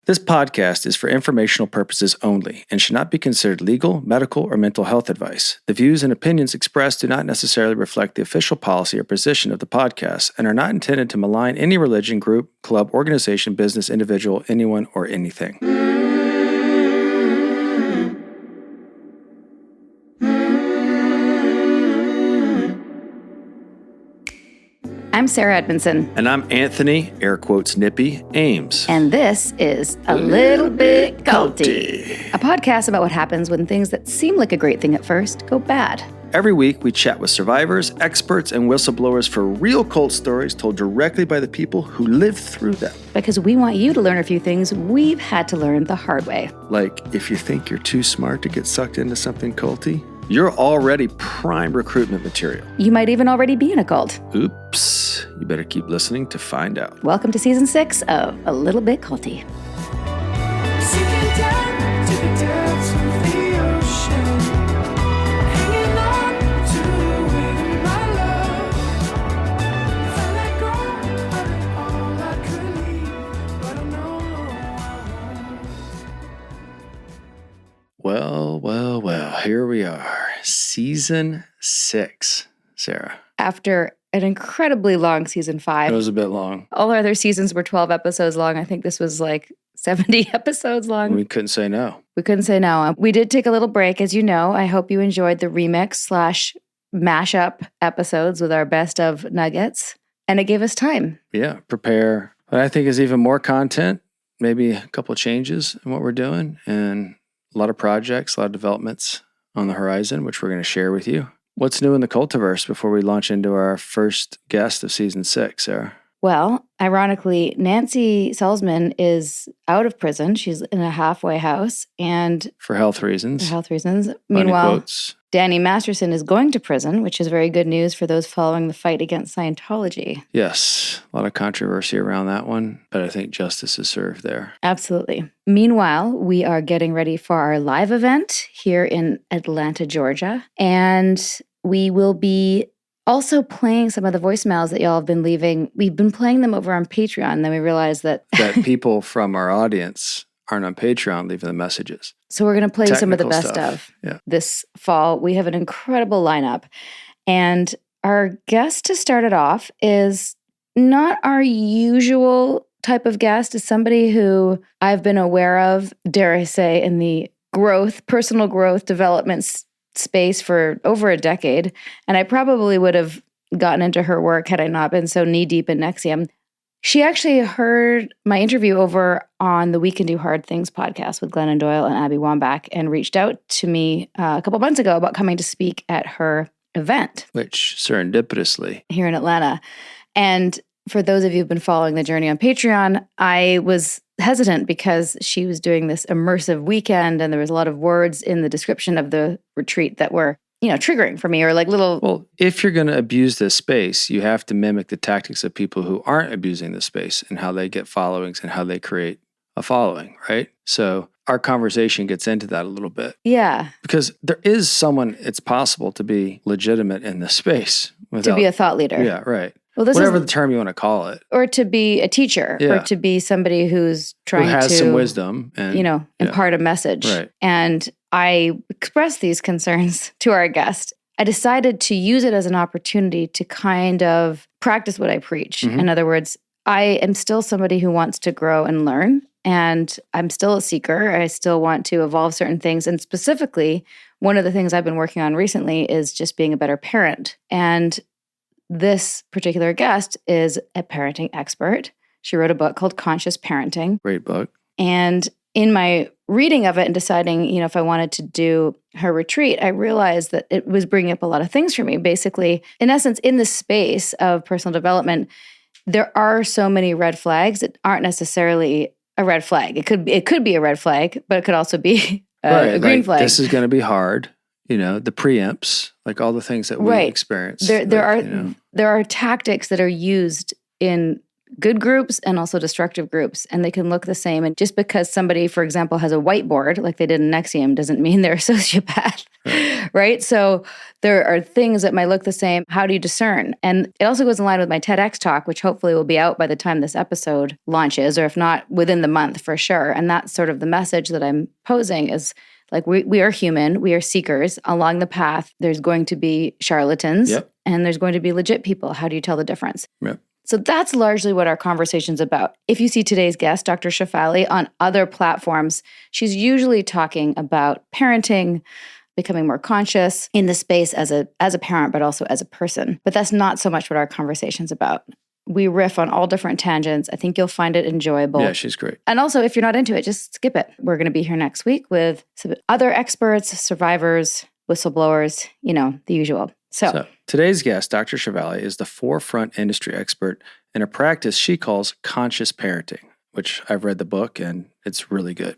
This podcast is for informational purposes only and should not be considered legal, medical, or mental health advice. The views and opinions expressed do not necessarily reflect the official policy or position of the podcast and are not intended to malign any religion, group, club, organization, business, individual, anyone, or anything. I'm Sarah Edmondson. And I'm Anthony, air quotes nippy, Ames. And this is A Little Bit Culty, a podcast about what happens when things that seem like a great thing at first go bad. Every week, we chat with survivors, experts, and whistleblowers for real cult stories told directly by the people who lived through them. Because we want you to learn a few things we've had to learn the hard way. Like, if you think you're too smart to get sucked into something culty, you're already prime recruitment material. You might even already be in a cult. Oops. You better keep listening to find out. Welcome to Season 6 of A Little Bit Culty. Well, here we are. Season 6, Sarah. After an incredibly long Season 5. It was a bit long. All our other seasons were 12 episodes long. I think this was like 70 episodes long. We couldn't say no. We couldn't say no. We did take a little break, as you know. I hope you enjoyed the remix/mashup episodes with our best of nuggets. And it gave us time. Yeah, prepare what I think is even more content, maybe a couple of changes in what we're doing, and a lot of projects, a lot of developments on the horizon, which we're going to share with you. What's new in the cultiverse before we launch into our first guest of Season 6, Sarah? Well, ironically, Nancy Salzman is out of prison. She's in a halfway house. And for health reasons. Meanwhile, Danny Masterson is going to prison, which is very good news for those following the fight against Scientology. Yes, a lot of controversy around that one, but I think justice is served there. Absolutely. Meanwhile, we are getting ready for our live event here in Atlanta, Georgia. And we will be also playing some of the voicemails that y'all have been leaving. We've been playing them over on Patreon, and then we realized that people from our audience aren't on Patreon leaving the messages. So we're going to play some of the best stuff. of this fall. We have an incredible lineup. And our guest to start it off is not our usual type of guest. Is somebody who I've been aware of, dare I say, in the personal growth, development space for over a decade. And I probably would have gotten into her work had I not been so knee-deep in NXIVM. She actually heard my interview over on the We Can Do Hard Things podcast with Glennon Doyle and Abby Wambach and reached out to me a couple months ago about coming to speak at her event. Which, serendipitously. Here in Atlanta. And for those of you who've been following the journey on Patreon, I was hesitant because she was doing this immersive weekend and there was a lot of words in the description of the retreat that were triggering for me, or like little... Well, if you're going to abuse this space, you have to mimic the tactics of people who aren't abusing the space and how they get followings and how they create a following, right? So our conversation gets into that a little bit. Yeah. Because there is someone, it's possible to be legitimate in this space. To be a thought leader. Yeah, right. Well, whatever the term you want to call it. Or to be a teacher, or to be somebody who's trying to... Who has some wisdom. And, impart a message. Right. And I expressed these concerns to our guest. I decided to use it as an opportunity to kind of practice what I preach. Mm-hmm. In other words, I am still somebody who wants to grow and learn, and I'm still a seeker. I still want to evolve certain things. And specifically, one of the things I've been working on recently is just being a better parent. And this particular guest is a parenting expert. She wrote a book called Conscious Parenting. Great book. And in my reading of it and deciding, if I wanted to do her retreat, I realized that it was bringing up a lot of things for me. Basically, in essence, in the space of personal development, there are so many red flags that aren't necessarily a red flag. It could be a red flag, but it could also be a green flag. This is going to be hard. The preempts, like all the things that we experience. There are tactics that are used in good groups and also destructive groups, and they can look the same. And just because somebody, for example, has a whiteboard like they did in Nexium doesn't mean they're a sociopath, right? So there are things that might look the same. How do you discern? And it also goes in line with my TEDx talk, which hopefully will be out by the time this episode launches, or if not, within the month for sure. And that's sort of the message that I'm posing is like we are human, we are seekers. Along the path, there's going to be charlatans and there's going to be legit people. How do you tell the difference? Yep. So that's largely what our conversation's about. If you see today's guest, Dr. Shefali, on other platforms, she's usually talking about parenting, becoming more conscious in the space as a parent, but also as a person. But that's not so much what our conversation's about. We riff on all different tangents. I think you'll find it enjoyable. Yeah, she's great. And also, if you're not into it, just skip it. We're going to be here next week with some other experts, survivors, whistleblowers, the usual. So today's guest, Dr. Shefali, is the forefront industry expert in a practice she calls conscious parenting, which I've read the book and it's really good.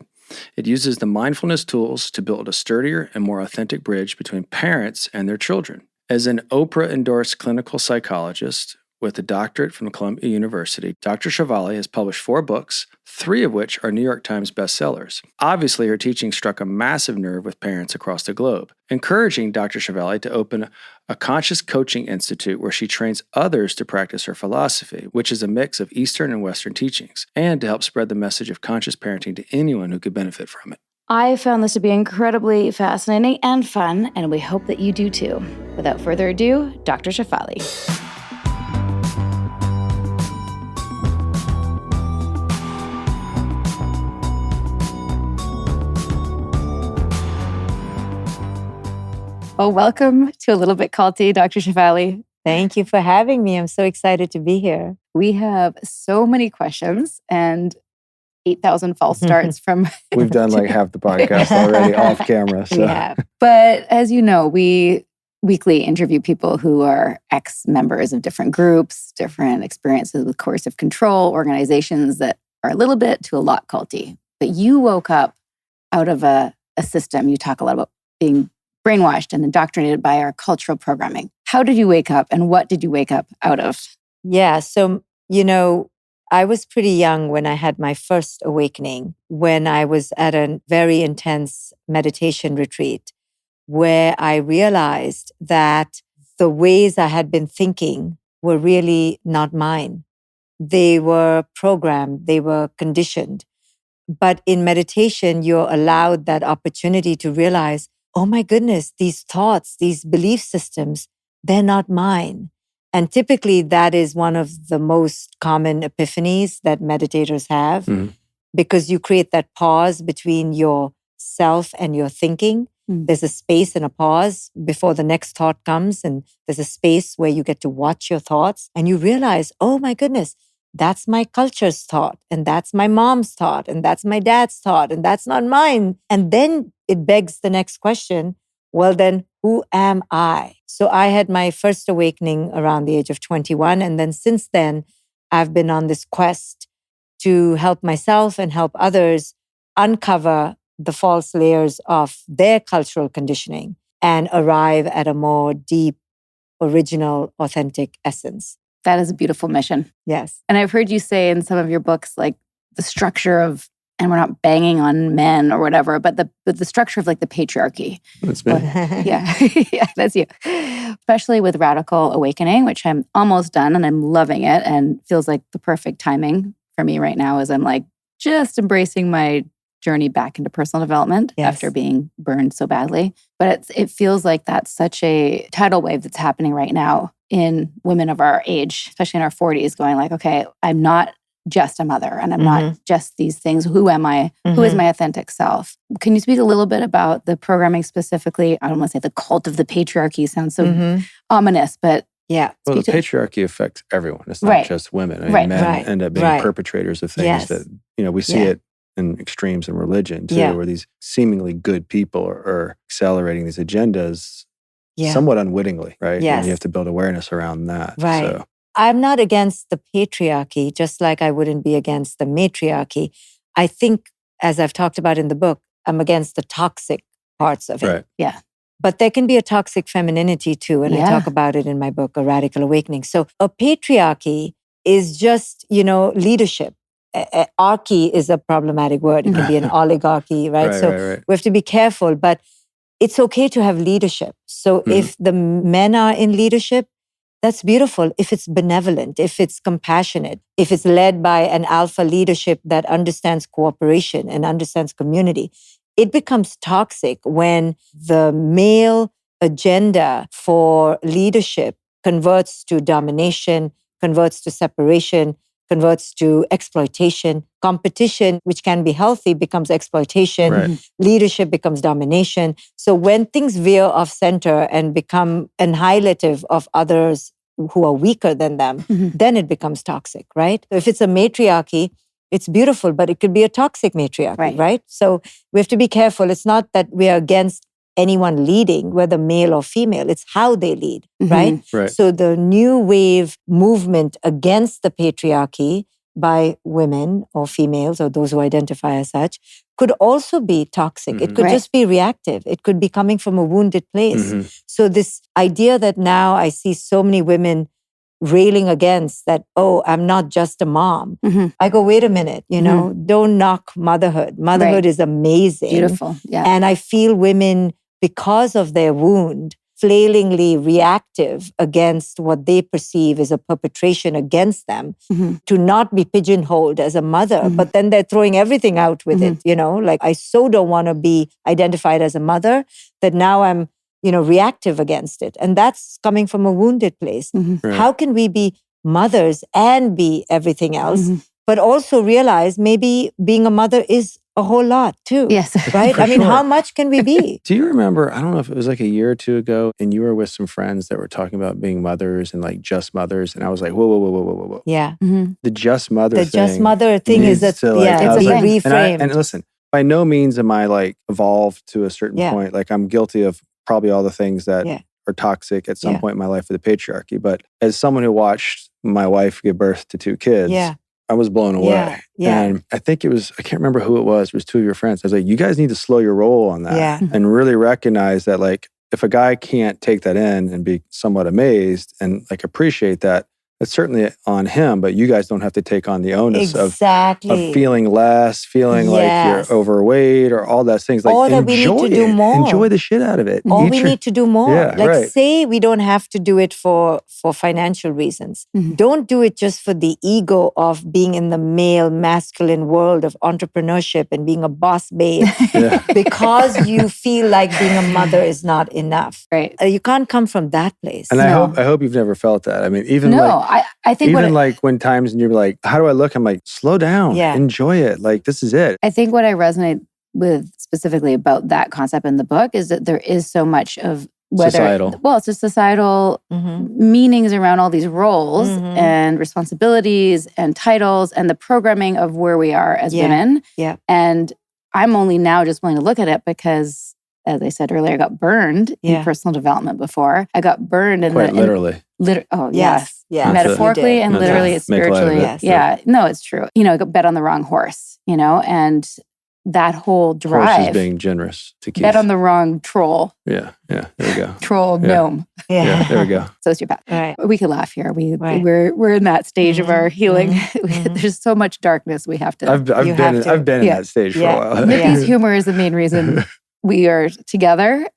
It uses the mindfulness tools to build a sturdier and more authentic bridge between parents and their children. As an Oprah-endorsed clinical psychologist with a doctorate from Columbia University, Dr. Shefali has published 4 books, 3 of which are New York Times bestsellers. Obviously, her teaching struck a massive nerve with parents across the globe, encouraging Dr. Shefali to open a conscious coaching institute where she trains others to practice her philosophy, which is a mix of Eastern and Western teachings, and to help spread the message of conscious parenting to anyone who could benefit from it. I found this to be incredibly fascinating and fun, and we hope that you do too. Without further ado, Dr. Shefali. Well, welcome to A Little Bit Culty, Dr. Shefali. Thank you for having me. I'm so excited to be here. We have so many questions and 8,000 false starts from... We've done like half the podcast already off camera. So. We have. But as you know, we weekly interview people who are ex-members of different groups, different experiences with coercive control, organizations that are a little bit to a lot culty. But you woke up out of a system. You talk a lot about being brainwashed and indoctrinated by our cultural programming. How did you wake up and what did you wake up out of? Yeah, so, I was pretty young when I had my first awakening, when I was at a very intense meditation retreat, where I realized that the ways I had been thinking were really not mine. They were programmed, they were conditioned. But in meditation, you're allowed that opportunity to realize, oh my goodness, these thoughts, these belief systems, they're not mine. And typically that is one of the most common epiphanies that meditators have, because you create that pause between your self and your thinking. There's a space and a pause before the next thought comes. And there's a space where you get to watch your thoughts and you realize, oh my goodness, that's my culture's thought, and that's my mom's thought, and that's my dad's thought, and that's not mine. And then it begs the next question, well, then who am I? So I had my first awakening around the age of 21. And then since then, I've been on this quest to help myself and help others uncover the false layers of their cultural conditioning and arrive at a more deep, original, authentic essence. That is a beautiful mission. Yes. And I've heard you say in some of your books, like the structure of, and we're not banging on men or whatever, but the structure of like the patriarchy. That's me. Yeah. Yeah, that's you. Especially with Radical Awakening, which I'm almost done and I'm loving it and feels like the perfect timing for me right now as I'm like just embracing my journey back into personal development after being burned so badly. But it feels like that's such a tidal wave that's happening right now in women of our age, especially in our 40s, going like, okay, I'm not just a mother and I'm not just these things. Who am I? Who is my authentic self? Can you speak a little bit about the programming specifically? I don't want to say the cult of the patriarchy sounds so ominous, but yeah. Well, the patriarchy affects everyone. It's not just women. I mean, men end up being perpetrators of things that, we see it in extremes in religion too, where these seemingly good people are accelerating these agendas somewhat unwittingly, right? Yes. And you have to build awareness around that. Right. So. I'm not against the patriarchy, just like I wouldn't be against the matriarchy. I think, as I've talked about in the book, I'm against the toxic parts of it. Right. Yeah. But there can be a toxic femininity too, and I talk about it in my book, A Radical Awakening. So a patriarchy is just, leadership. Archy is a problematic word. It can be an oligarchy, right? Right. We have to be careful, but it's okay to have leadership. So if the men are in leadership, that's beautiful. If it's benevolent, if it's compassionate, if it's led by an alpha leadership that understands cooperation and understands community, it becomes toxic when the male agenda for leadership converts to domination, converts to separation, converts to exploitation. Competition, which can be healthy, becomes exploitation. Right. Leadership becomes domination. So when things veer off center and become annihilative of others who are weaker than them, then it becomes toxic, right? So if it's a matriarchy, it's beautiful, but it could be a toxic matriarchy, right? So we have to be careful. It's not that we are against anyone leading, whether male or female. It's how they lead, right? So the new wave movement against the patriarchy by women or females or those who identify as such could also be toxic. It could just be reactive. It could be coming from a wounded place. So this idea that now I see so many women railing against that, oh, I'm not just a mom. I go, wait a minute, don't knock motherhood. Motherhood is amazing. Beautiful. Yeah. And I feel women, because of their wound, flailingly reactive against what they perceive as a perpetration against them, to not be pigeonholed as a mother, but then they're throwing everything out with it, like I so don't want to be identified as a mother that now I'm, reactive against it. And that's coming from a wounded place. How can we be mothers and be everything else, but also realize maybe being a mother is a whole lot too. Yes. Right? I mean, how much can we be? Do you remember, I don't know if it was like a year or two ago, and you were with some friends that were talking about being mothers and like just mothers. And I was like, whoa. Yeah. The just mother The thing. just mother thing is needs that, to, like, I was be like- reframed. And listen, by no means am I like evolved to a certain point. Like I'm guilty of probably all the things that are toxic at some point in my life with the patriarchy. But as someone who watched my wife give birth to 2 kids, I was blown away. And I think it was, I can't remember who it was two of your friends. I was like, you guys need to slow your roll on that and really recognize that, like, if a guy can't take that in and be somewhat amazed and like appreciate that, it's certainly on him, but you guys don't have to take on the onus of feeling less, feeling like you're overweight or all those things. Like, or that we need to do more. Enjoy the shit out of it. Or we need to do more. Yeah, say we don't have to do it for financial reasons. Don't do it just for the ego of being in the male, masculine world of entrepreneurship and being a boss babe because you feel like being a mother is not enough. Right. You can't come from that place. And I hope you've never felt that. I mean, even I think even like when times and you're like, how do I look? I'm like, slow down, enjoy it. Like, this is it. I think what I resonate with specifically about that concept in the book is that there is so much of societal. Well, it's just societal meanings around all these roles and responsibilities and titles and the programming of where we are as women. Yeah. And I'm only now just willing to look at it because, as I said earlier, I got burned in personal development before. I got burned in quite literally. Yes. Metaphorically and literally, spiritually. No, it's true. I got bet on the wrong horse, and that whole drive. Horse is being generous to Keith. Bet on the wrong troll. Yeah, there we go. Troll gnome. Yeah, there we go. Sociopath. Right. We could laugh here. We're in that stage of our healing. There's so much darkness we have to. I've been in that stage for a while. Mickey's humor is the main reason we are together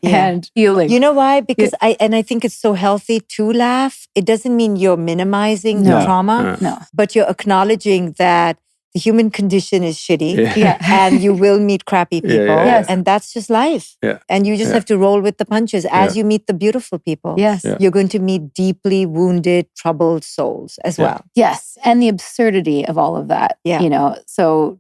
and healing. You know why? Because I think it's so healthy to laugh. It doesn't mean you're minimizing the trauma, but you're acknowledging that the human condition is shitty and you will meet crappy people. And that's just life. And you just have to roll with the punches as you meet the beautiful people. You're going to meet deeply wounded, troubled souls as well. Yes. And the absurdity of all of that. So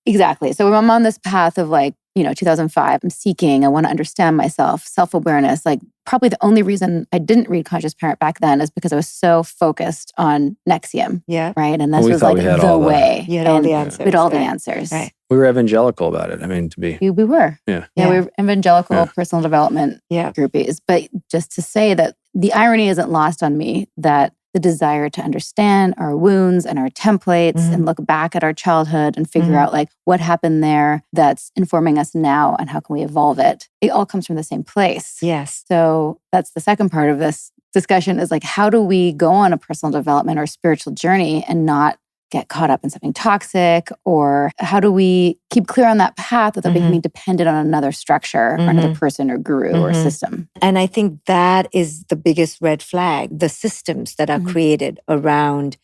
exactly. So I'm on this path of 2005, I'm seeking, I want to understand myself, self-awareness. Like, probably the only reason I didn't read Conscious Parent back then is because I was so focused on Nexium. Right? And this was like the way. You had all the answers. We had all the answers. Right. We were evangelical about it. I mean, to be. We were. Yeah, we were evangelical personal development groupies. But just to say that the irony isn't lost on me that the desire to understand our wounds and our templates and look back at our childhood and figure out what happened there that's informing us now and how can we evolve it. It all comes from the same place. Yes. So that's the second part of this discussion is like, how do we go on a personal development or spiritual journey and not get caught up in something toxic? Or how do we keep clear on that path without becoming dependent on another structure or another person or guru or system? And I think that is the biggest red flag, the systems that are created around,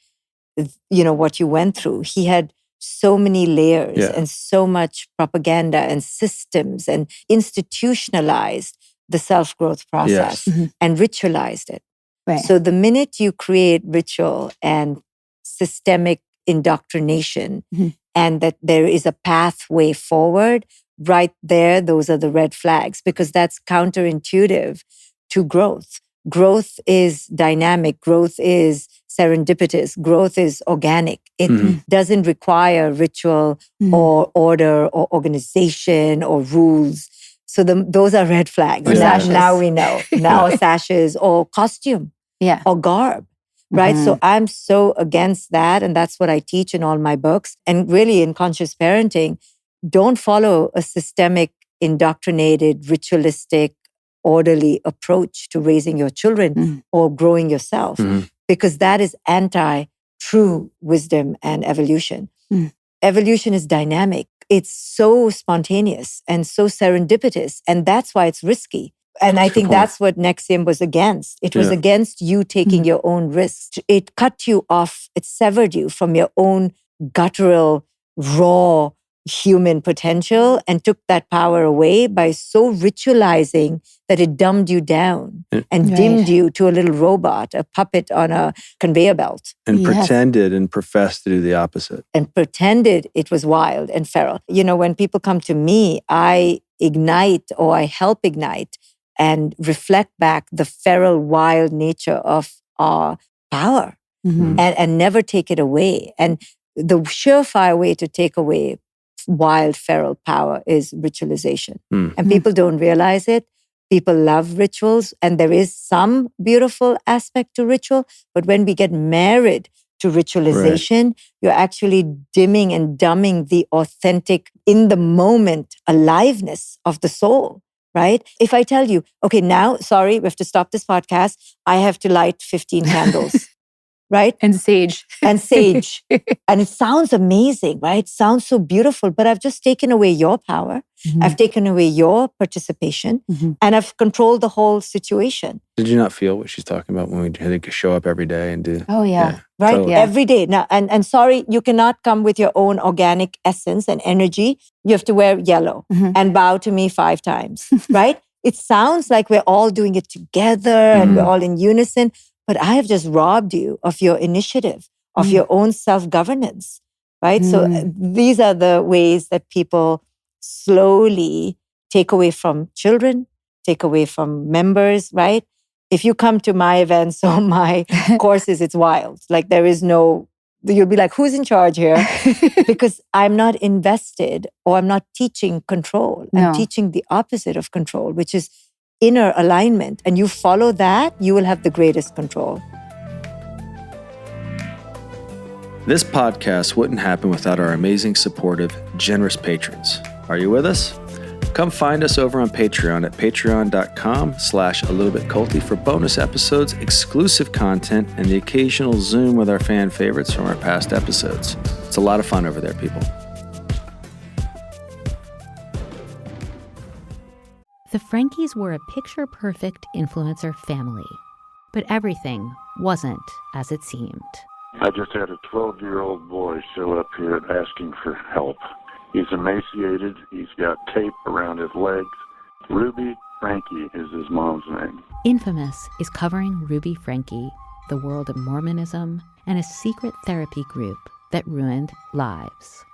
what you went through. He had so many layers and so much propaganda and systems and institutionalized the self-growth process and ritualized it. Right. So the minute you create ritual and systemic indoctrination and that there is a pathway forward, right there, those are the red flags, because that's counterintuitive to growth. Growth is dynamic. Growth is serendipitous. Growth is organic. It doesn't require ritual or order or organization or rules. So those are red flags. Now we know. Now sashes or costume or garb. Right. So I'm so against that. And that's what I teach in all my books. And really in conscious parenting, don't follow a systemic, indoctrinated, ritualistic, orderly approach to raising your children or growing yourself, because that is anti-true wisdom and evolution. Evolution is dynamic. It's so spontaneous and so serendipitous. And that's why it's risky. And I think that's what NXIVM was against. It was against you taking your own risks. It cut you off. It severed you from your own guttural, raw human potential and took that power away by so ritualizing that it dumbed you down and dimmed you to a little robot, a puppet on a conveyor belt. And pretended and professed to do the opposite. And pretended it was wild and feral. When people come to me, I ignite or I help ignite and reflect back the feral, wild nature of our power and never take it away. And the surefire way to take away wild, feral power is ritualization. And people don't realize it. People love rituals, and there is some beautiful aspect to ritual. But when we get married to ritualization, you're actually dimming and dumbing the authentic, in the moment, aliveness of the soul. Right? If I tell you, okay, now, sorry, we have to stop this podcast. I have to light 15 candles, right? And sage. And sage. And it sounds amazing, right? It sounds so beautiful, but I've just taken away your power. I've taken away your participation and I've controlled the whole situation. Did you not feel what she's talking about when we had to show up every day and do? Oh, yeah. Right? Totally. Every day. Now, and sorry, you cannot come with your own organic essence and energy. You have to wear yellow and bow to me 5 times, right? It sounds like we're all doing it together and we're all in unison, but I have just robbed you of your initiative, of your own self-governance, right? So these are the ways that people slowly take away from children, take away from members, right? If you come to my events or my courses, it's wild. Like you'll be like, who's in charge here? Because I'm not invested or I'm not teaching control. I'm teaching the opposite of control, which is inner alignment. And you follow that, you will have the greatest control. This podcast wouldn't happen without our amazing, supportive, generous patrons. Are you with us? Come find us over on Patreon at patreon.com/alittlebitculty for bonus episodes, exclusive content, and the occasional Zoom with our fan favorites from our past episodes. It's a lot of fun over there, people. The Frankies were a picture-perfect influencer family, but everything wasn't as it seemed. I just had a 12-year-old boy show up here asking for help. He's emaciated. He's got tape around his legs. Ruby Frankie is his mom's name. Infamous is covering Ruby Frankie, the world of Mormonism, and a secret therapy group that ruined lives.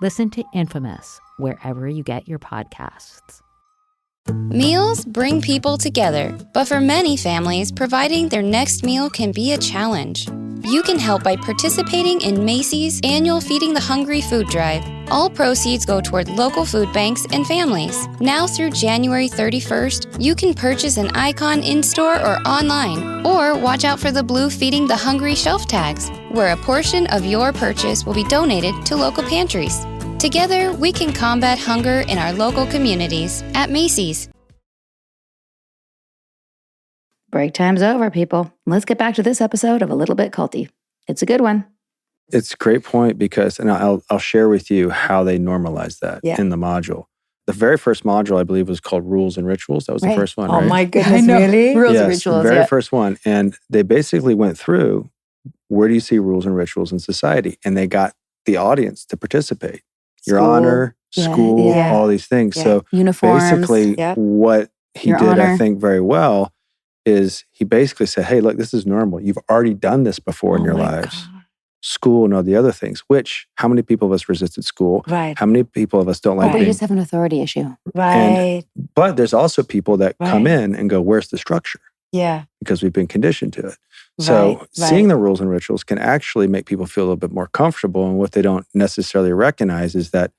Listen to Infamous wherever you get your podcasts. Meals bring people together, but for many families, providing their next meal can be a challenge. You can help by participating in Macy's annual Feeding the Hungry food drive. All proceeds go toward local food banks and families. Now through January 31st, you can purchase an icon in-store or online, or watch out for the blue Feeding the Hungry shelf tags, where a portion of your purchase will be donated to local pantries. Together, we can combat hunger in our local communities at Macy's. Break time's over, people. Let's get back to this episode of A Little Bit Culty. It's a good one. It's a great point because, and I'll share with you how they normalize that Yeah. in the module. The very first module, I believe, was called Rules and Rituals. That was the first one, Oh right? my goodness, I know. really? Rules and Yes, rituals. the very first one. And they basically went through, where do you see rules and rituals in society? And they got the audience to participate. Your School. honor, Yeah, school, yeah. all these things. Yeah. So Uniforms. basically, Yep. what he Your did, honor. I think, very well is he basically said, hey, look, this is normal. You've already done this before in Oh your my lives. God. School and all the other things, which how many people of us resisted school? Right. How many people of us don't like But you being... just have an authority issue. Right. But there's also people that come Right. in and go, where's the structure? Yeah. Because we've been conditioned to it. So Right. seeing the rules and rituals can actually make people feel a little bit more comfortable. And what they don't necessarily recognize is that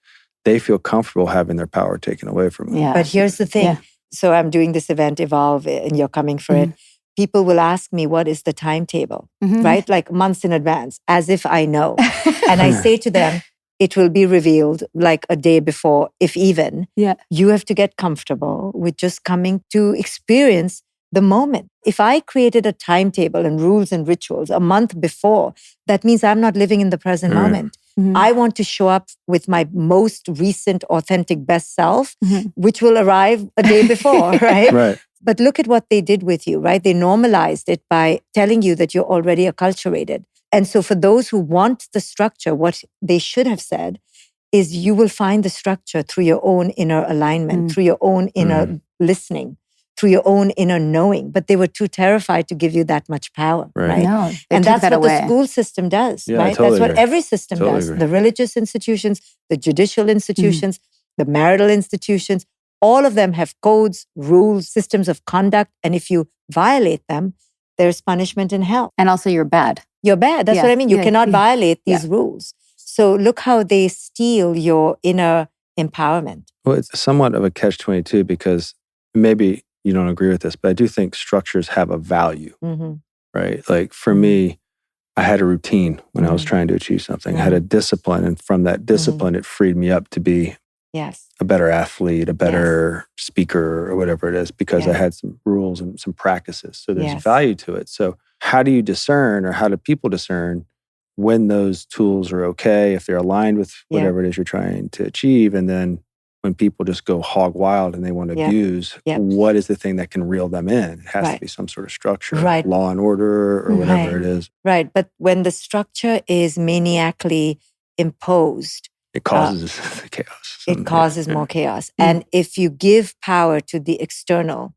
they feel comfortable having their power taken away from them. Yeah. But here's the thing. Yeah. So I'm doing this event, Evolve, and you're coming for it. People will ask me, what is the timetable? Mhm. Right? Like months in advance, as if I know. And I say to them, it will be revealed like a day before, if even. Yeah. You have to get comfortable with just coming to experience the moment. If I created a timetable and rules and rituals a month before, that means I'm not living in the present Right. moment. Mhm. I want to show up with my most recent, authentic best self, Mhm. which will arrive a day before, right? Right. But look at what they did with you, right? They normalized it by telling you that you're already acculturated. And so for those who want the structure, what they should have said is you will find the structure through your own inner alignment, through your own inner listening, through your own inner knowing. But they were too terrified to give you that much power, right? No, they And took that's that what away. the school system does, Yeah, I right? totally That's what agree. every system Totally does. agree. The religious institutions, the judicial institutions, the marital institutions, all of them have codes, rules, systems of conduct. And if you violate them, there's punishment in hell. And also you're bad. You're bad. That's Yeah, what I mean. You yeah, cannot yeah. violate these rules. So look how they steal your inner empowerment. Well, it's somewhat of a catch-22 because maybe you don't agree with this, but I do think structures have a value, Mm-hmm. right? Like for me, I had a routine when I was trying to achieve something. I had a discipline, and from that discipline, it freed me up to be Yes. a better athlete, a better speaker, or whatever it is, because I Yeah. had some rules and some practices. So there's Yes. value to it. So how do you discern, or how do people discern when those tools are okay, if they're aligned with whatever it is you're trying to achieve? And then when people just go hog wild and they want to abuse, what is the thing that can reel them in? It has to be some sort of structure, law and order, or whatever it is. Right. But when the structure is maniacally imposed, It causes the chaos. it causes more chaos. And if you give power to the external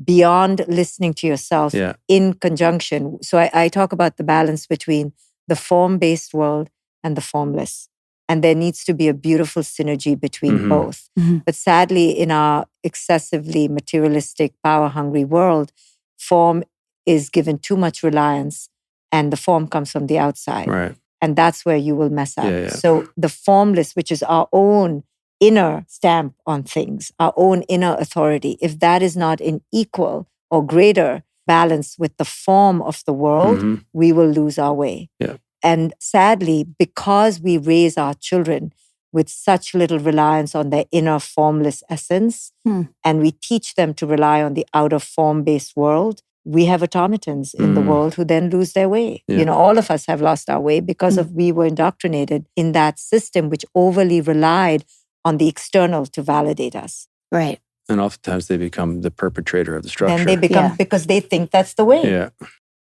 beyond listening to yourself in conjunction, so I talk about the balance between the form-based world and the formless. And there needs to be a beautiful synergy between both. But sadly, in our excessively materialistic, power-hungry world, form is given too much reliance, and the form comes from the outside. Right. And that's where you will mess up. Yeah. So the formless, which is our own inner stamp on things, our own inner authority, if that is not in equal or greater balance with the form of the world, we will lose our way. Yeah. And sadly, because we raise our children with such little reliance on their inner formless essence, and we teach them to rely on the outer form-based world, we have automatons in the world who then lose their way. Yeah. You know, all of us have lost our way because of we were indoctrinated in that system which overly relied on the external to validate us. Right. And oftentimes they become the perpetrator of the structure. Then they become, because they think that's the way. Yeah.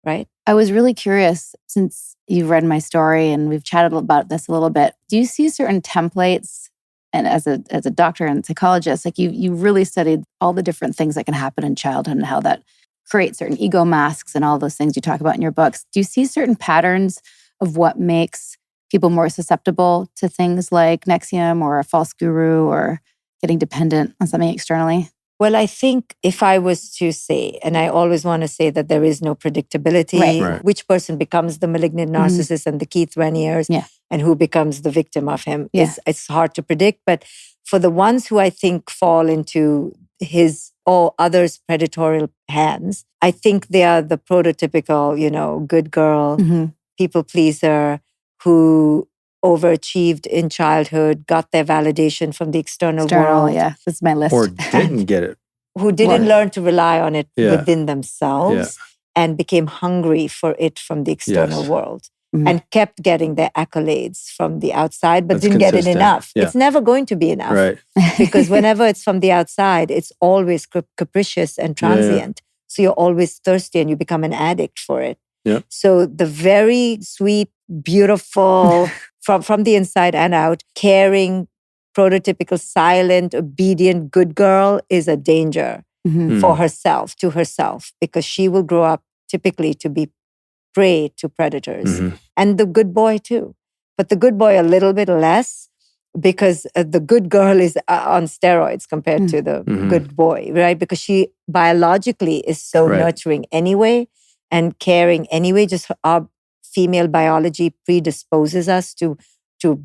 Right? I was really curious, since you've read my story and we've chatted about this a little bit. Do you see certain templates? And as a doctor and psychologist, like you really studied all the different things that can happen in childhood and how that creates certain ego masks and all those things you talk about in your books. Do you see certain patterns of what makes people more susceptible to things like NXIVM or a false guru or getting dependent on something externally? Well, I think if I was to say, and I always want to say that there is no predictability, Right. which person becomes the malignant narcissist and the Keith Rainiers, and who becomes the victim of him, it's hard to predict. But for the ones who I think fall into his or others' predatory hands, I think they are the prototypical, good girl, people pleaser, who overachieved in childhood, got their validation from the external world. Yeah, that's my list. Or didn't get it who didn't learn to rely on it within themselves Yeah. and became hungry for it from the external world Mhm. and kept getting their accolades from the outside, but That's didn't get it consistent. enough. Yeah. It's never going to be enough. Right. Because whenever it's from the outside, it's always capricious and transient. So you're always thirsty and you become an addict for it. Yep. So the very sweet, beautiful, from the inside and out, caring, prototypical, silent, obedient, good girl is a danger Mhm. for herself, to herself, because she will grow up typically to be prey to predators. Mhm. And the good boy too. But the good boy a little bit less, because the good girl is on steroids compared to the good boy, right? Because she biologically is so nurturing anyway and caring anyway. Just our female biology predisposes us to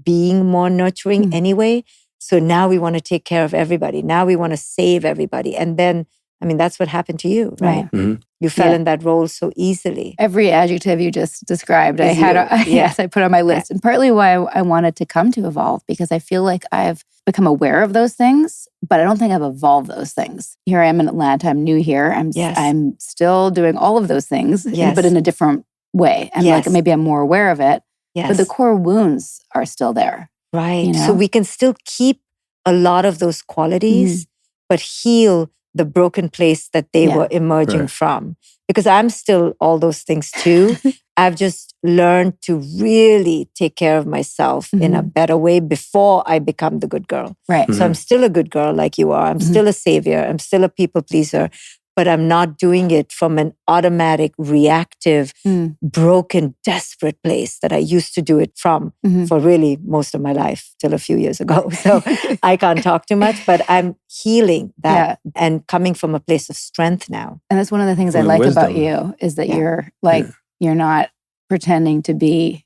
being more nurturing anyway. So now we want to take care of everybody. Now we want to save everybody. And then, I mean, that's what happened to you, right? Mhm. You fell in that role so easily. Every adjective you just described, I Is had, you. yes, I put on my list. And partly why I wanted to come to Evolve, because I feel like I've become aware of those things, but I don't think I've evolved those things. Here I am in Atlanta. I'm new here. I'm still doing all of those things, but in a different way. I'm like, maybe I'm more aware of it, but the core wounds are still there. Right. You know? So we can still keep a lot of those qualities, but heal the broken place that they were emerging from. Because I'm still all those things too. I've just learned to really take care of myself in a better way before I become the good girl. Right. So I'm still a good girl like you are. I'm still a savior. I'm still a people pleaser. But I'm not doing it from an automatic, reactive, broken, desperate place that I used to do it from for really most of my life till a few years ago. So I can't talk too much, but I'm healing that and coming from a place of strength now. And that's one of the things I like about you is that you're like, you're not pretending to be,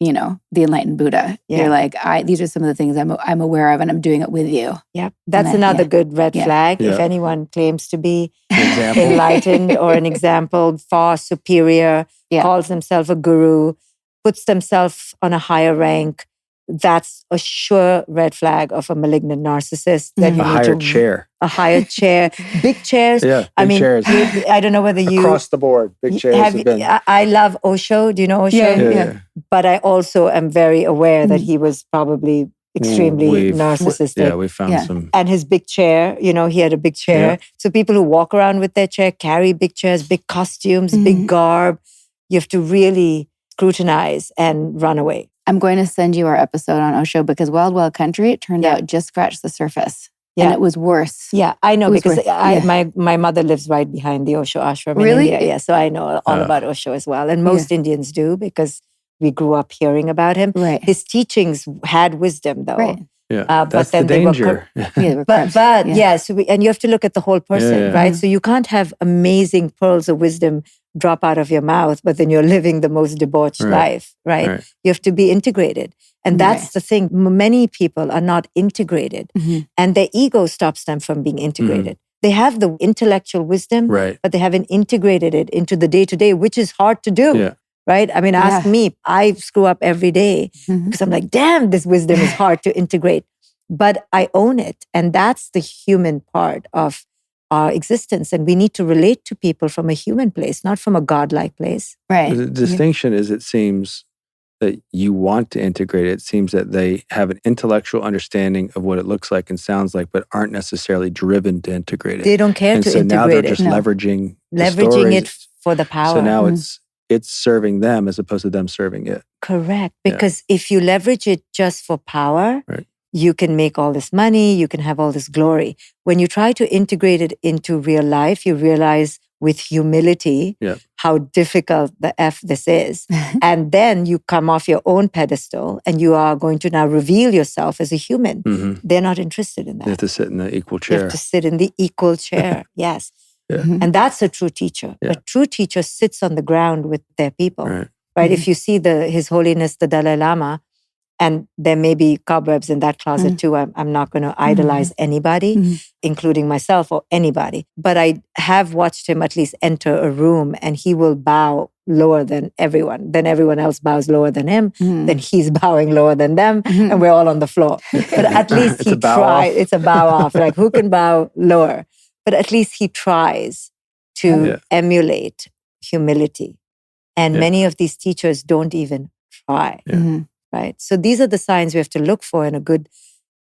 you know, the enlightened Buddha. You're like, these are some of the things I'm aware of and I'm doing it with you. Yeah. That's another good red flag. If anyone claims to be enlightened or an example, far superior, calls themselves a guru, puts themselves on a higher rank, that's a sure red flag of a malignant narcissist. That you a need higher to, chair. A higher chair. Big chairs. Big chairs. I don't know whether you... Across the board, big chairs have been... I love Osho. Do you know Osho? Yeah. But I also am very aware that he was probably extremely narcissistic. Yeah, we found some... And his big chair, you know, he had a big chair. Yeah. So people who walk around with their chair, carry big chairs, big costumes, big garb, you have to really scrutinize and run away. I'm going to send you our episode on Osho because Wild Wild Country, it turned out just scratched the surface. And it was worse. Yeah, I know because my mother lives right behind the Osho ashram in India. Yeah, so I know all about Osho as well. And most Indians do because we grew up hearing about him. Right. His teachings had wisdom though. Right. Yeah, that's the danger. And you have to look at the whole person, right? So you can't have amazing pearls of wisdom drop out of your mouth, but then you're living the most debauched life, right? You have to be integrated. And that's the thing. Many people are not integrated and their ego stops them from being integrated. They have the intellectual wisdom, but they haven't integrated it into the day-to-day, which is hard to do. Yeah. Right? I mean, ask me. I screw up every day because I'm like, damn, this wisdom is hard to integrate. But I own it. And that's the human part of our existence. And we need to relate to people from a human place, not from a godlike place. Right. The distinction is, it seems that you want to integrate it. It seems that they have an intellectual understanding of what it looks like and sounds like, but aren't necessarily driven to integrate it. They don't care and to so integrate now they're it. just leveraging it for the power. So now it's serving them as opposed to them serving it. Correct. Because if you leverage it just for power, you can make all this money, you can have all this glory. When you try to integrate it into real life, you realize with humility how difficult the F this is. And then you come off your own pedestal and you are going to now reveal yourself as a human. They're not interested in that. You have to sit in the equal chair. You have to sit in the equal chair. Yes. And that's a true teacher. A true teacher sits on the ground with their people. Right? If you see His Holiness, the Dalai Lama, and there may be cobwebs in that closet too. I'm not going to idolize anybody, including myself or anybody. But I have watched him at least enter a room and he will bow lower than everyone. Then everyone else bows lower than him. Then he's bowing lower than them. And we're all on the floor. But at least he tried. It's a bow off. Like, who can bow lower? but at least he tries to emulate humility. And many of these teachers don't even try, right? So these are the signs we have to look for in a good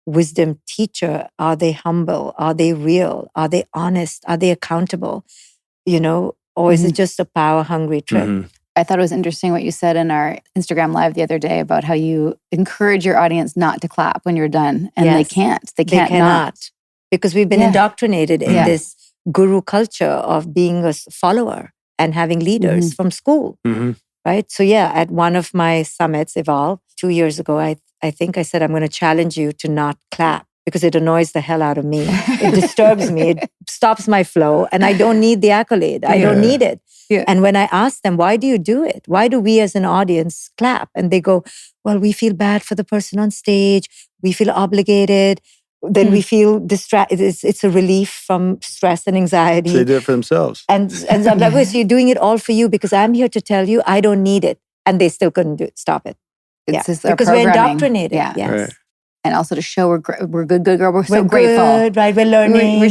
wisdom teacher. Are they humble? Are they real? Are they honest? Are they accountable? Or is it just a power-hungry trip? I thought it was interesting what you said in our Instagram Live the other day about how you encourage your audience not to clap when you're done. And they can't. They cannot. Not. Because we've been indoctrinated in this guru culture of being a follower and having leaders from school. Right? So at one of my summits, Evolve, 2 years ago, I think I said, I'm going to challenge you to not clap because it annoys the hell out of me. It disturbs me. It stops my flow. And I don't need the accolade. I don't need it. Yeah. And when I ask them, why do you do it? Why do we as an audience clap? And they go, well, we feel bad for the person on stage. We feel obligated. Then we feel distracted. It's a relief from stress and anxiety. So they do it for themselves. And I'm like, so you're doing it all for you because I'm here to tell you I don't need it. And they still couldn't stop it. It's just because we're indoctrinated. Yeah. Yes. Right. And also to show we're good girl. We're so grateful. Good, right? We're learning.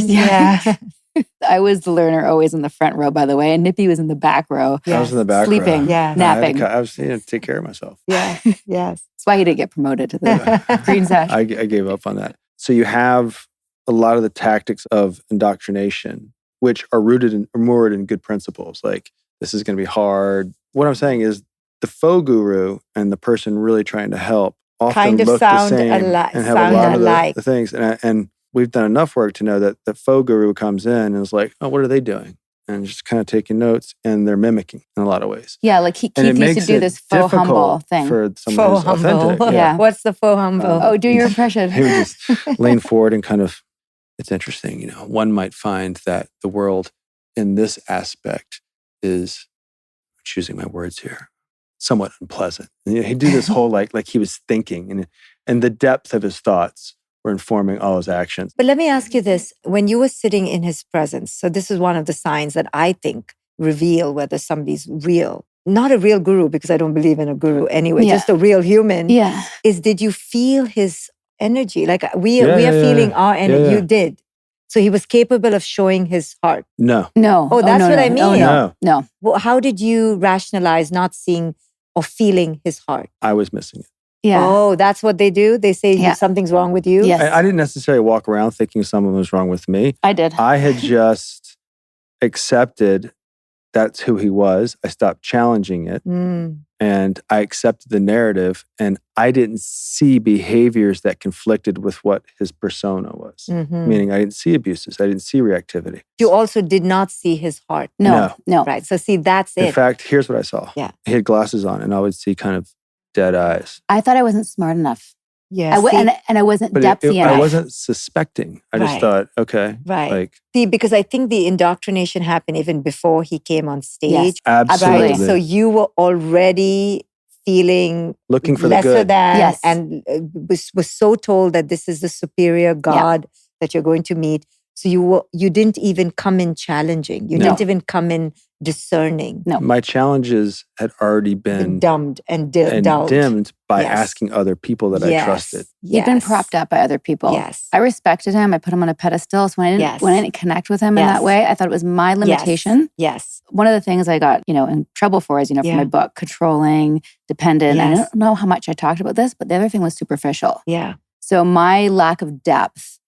I was the learner always in the front row, by the way. And Nippy was in the back row. I was in the back sleeping, row. Napping. I was to take care of myself. Yes. That's why he didn't get promoted to the green sash. I gave up on that. So you have a lot of the tactics of indoctrination, which are rooted in good principles. Like, this is going to be hard. What I'm saying is the faux guru and the person really trying to help often kind of look sound the same and have a lot of the things. And we've done enough work to know that the faux guru comes in and is like, oh, what are they doing? And just kind of taking notes, and they're mimicking in a lot of ways. Yeah, like Keith used to do this faux humble thing. For someone who's authentic. Yeah. What's the faux humble? Do your impression. He would just lean forward and kind of, it's interesting, one might find that the world in this aspect is, choosing my words here, somewhat unpleasant. And he'd do this whole like he was thinking, and the depth of his thoughts were informing all his actions. But let me ask you this. When you were sitting in his presence, so this is one of the signs that I think reveal whether somebody's real. Not a real guru, because I don't believe in a guru anyway, just a real human. Yeah. Did you feel his energy? Like we are feeling our energy. Yeah. You did. So he was capable of showing his heart. No. Oh, that's what I mean. No. Well, how did you rationalize not seeing or feeling his heart? I was missing it. Yeah. Oh, that's what they do? They say something's wrong with you? Yes. I didn't necessarily walk around thinking someone was wrong with me. I did. I had just accepted that's who he was. I stopped challenging it. And I accepted the narrative, and I didn't see behaviors that conflicted with what his persona was. Meaning I didn't see abuses. I didn't see reactivity. You also did not see his heart. No. Right. So see, that's it. In fact, here's what I saw. Yeah. He had glasses on, and I would see kind of dead eyes. I thought I wasn't smart enough. Yeah. And I wasn't depthy enough. I wasn't suspecting. I just thought, okay. Right. See, because I think the indoctrination happened even before he came on stage. Yes, absolutely. Right? So you were already feeling looking for lesser the good. than, and was so told that this is the superior God that you're going to meet. So you didn't even come in challenging. You didn't even come in discerning. No. My challenges had already been dumbed and dimmed by asking other people that I trusted. He'd been propped up by other people. Yes. I respected him. I put him on a pedestal. So when I didn't connect with him in that way, I thought it was my limitation. Yes. One of the things I got, in trouble for is, for my book, controlling, dependent. Yes. I don't know how much I talked about this, but the other thing was superficial. Yeah. So my lack of depth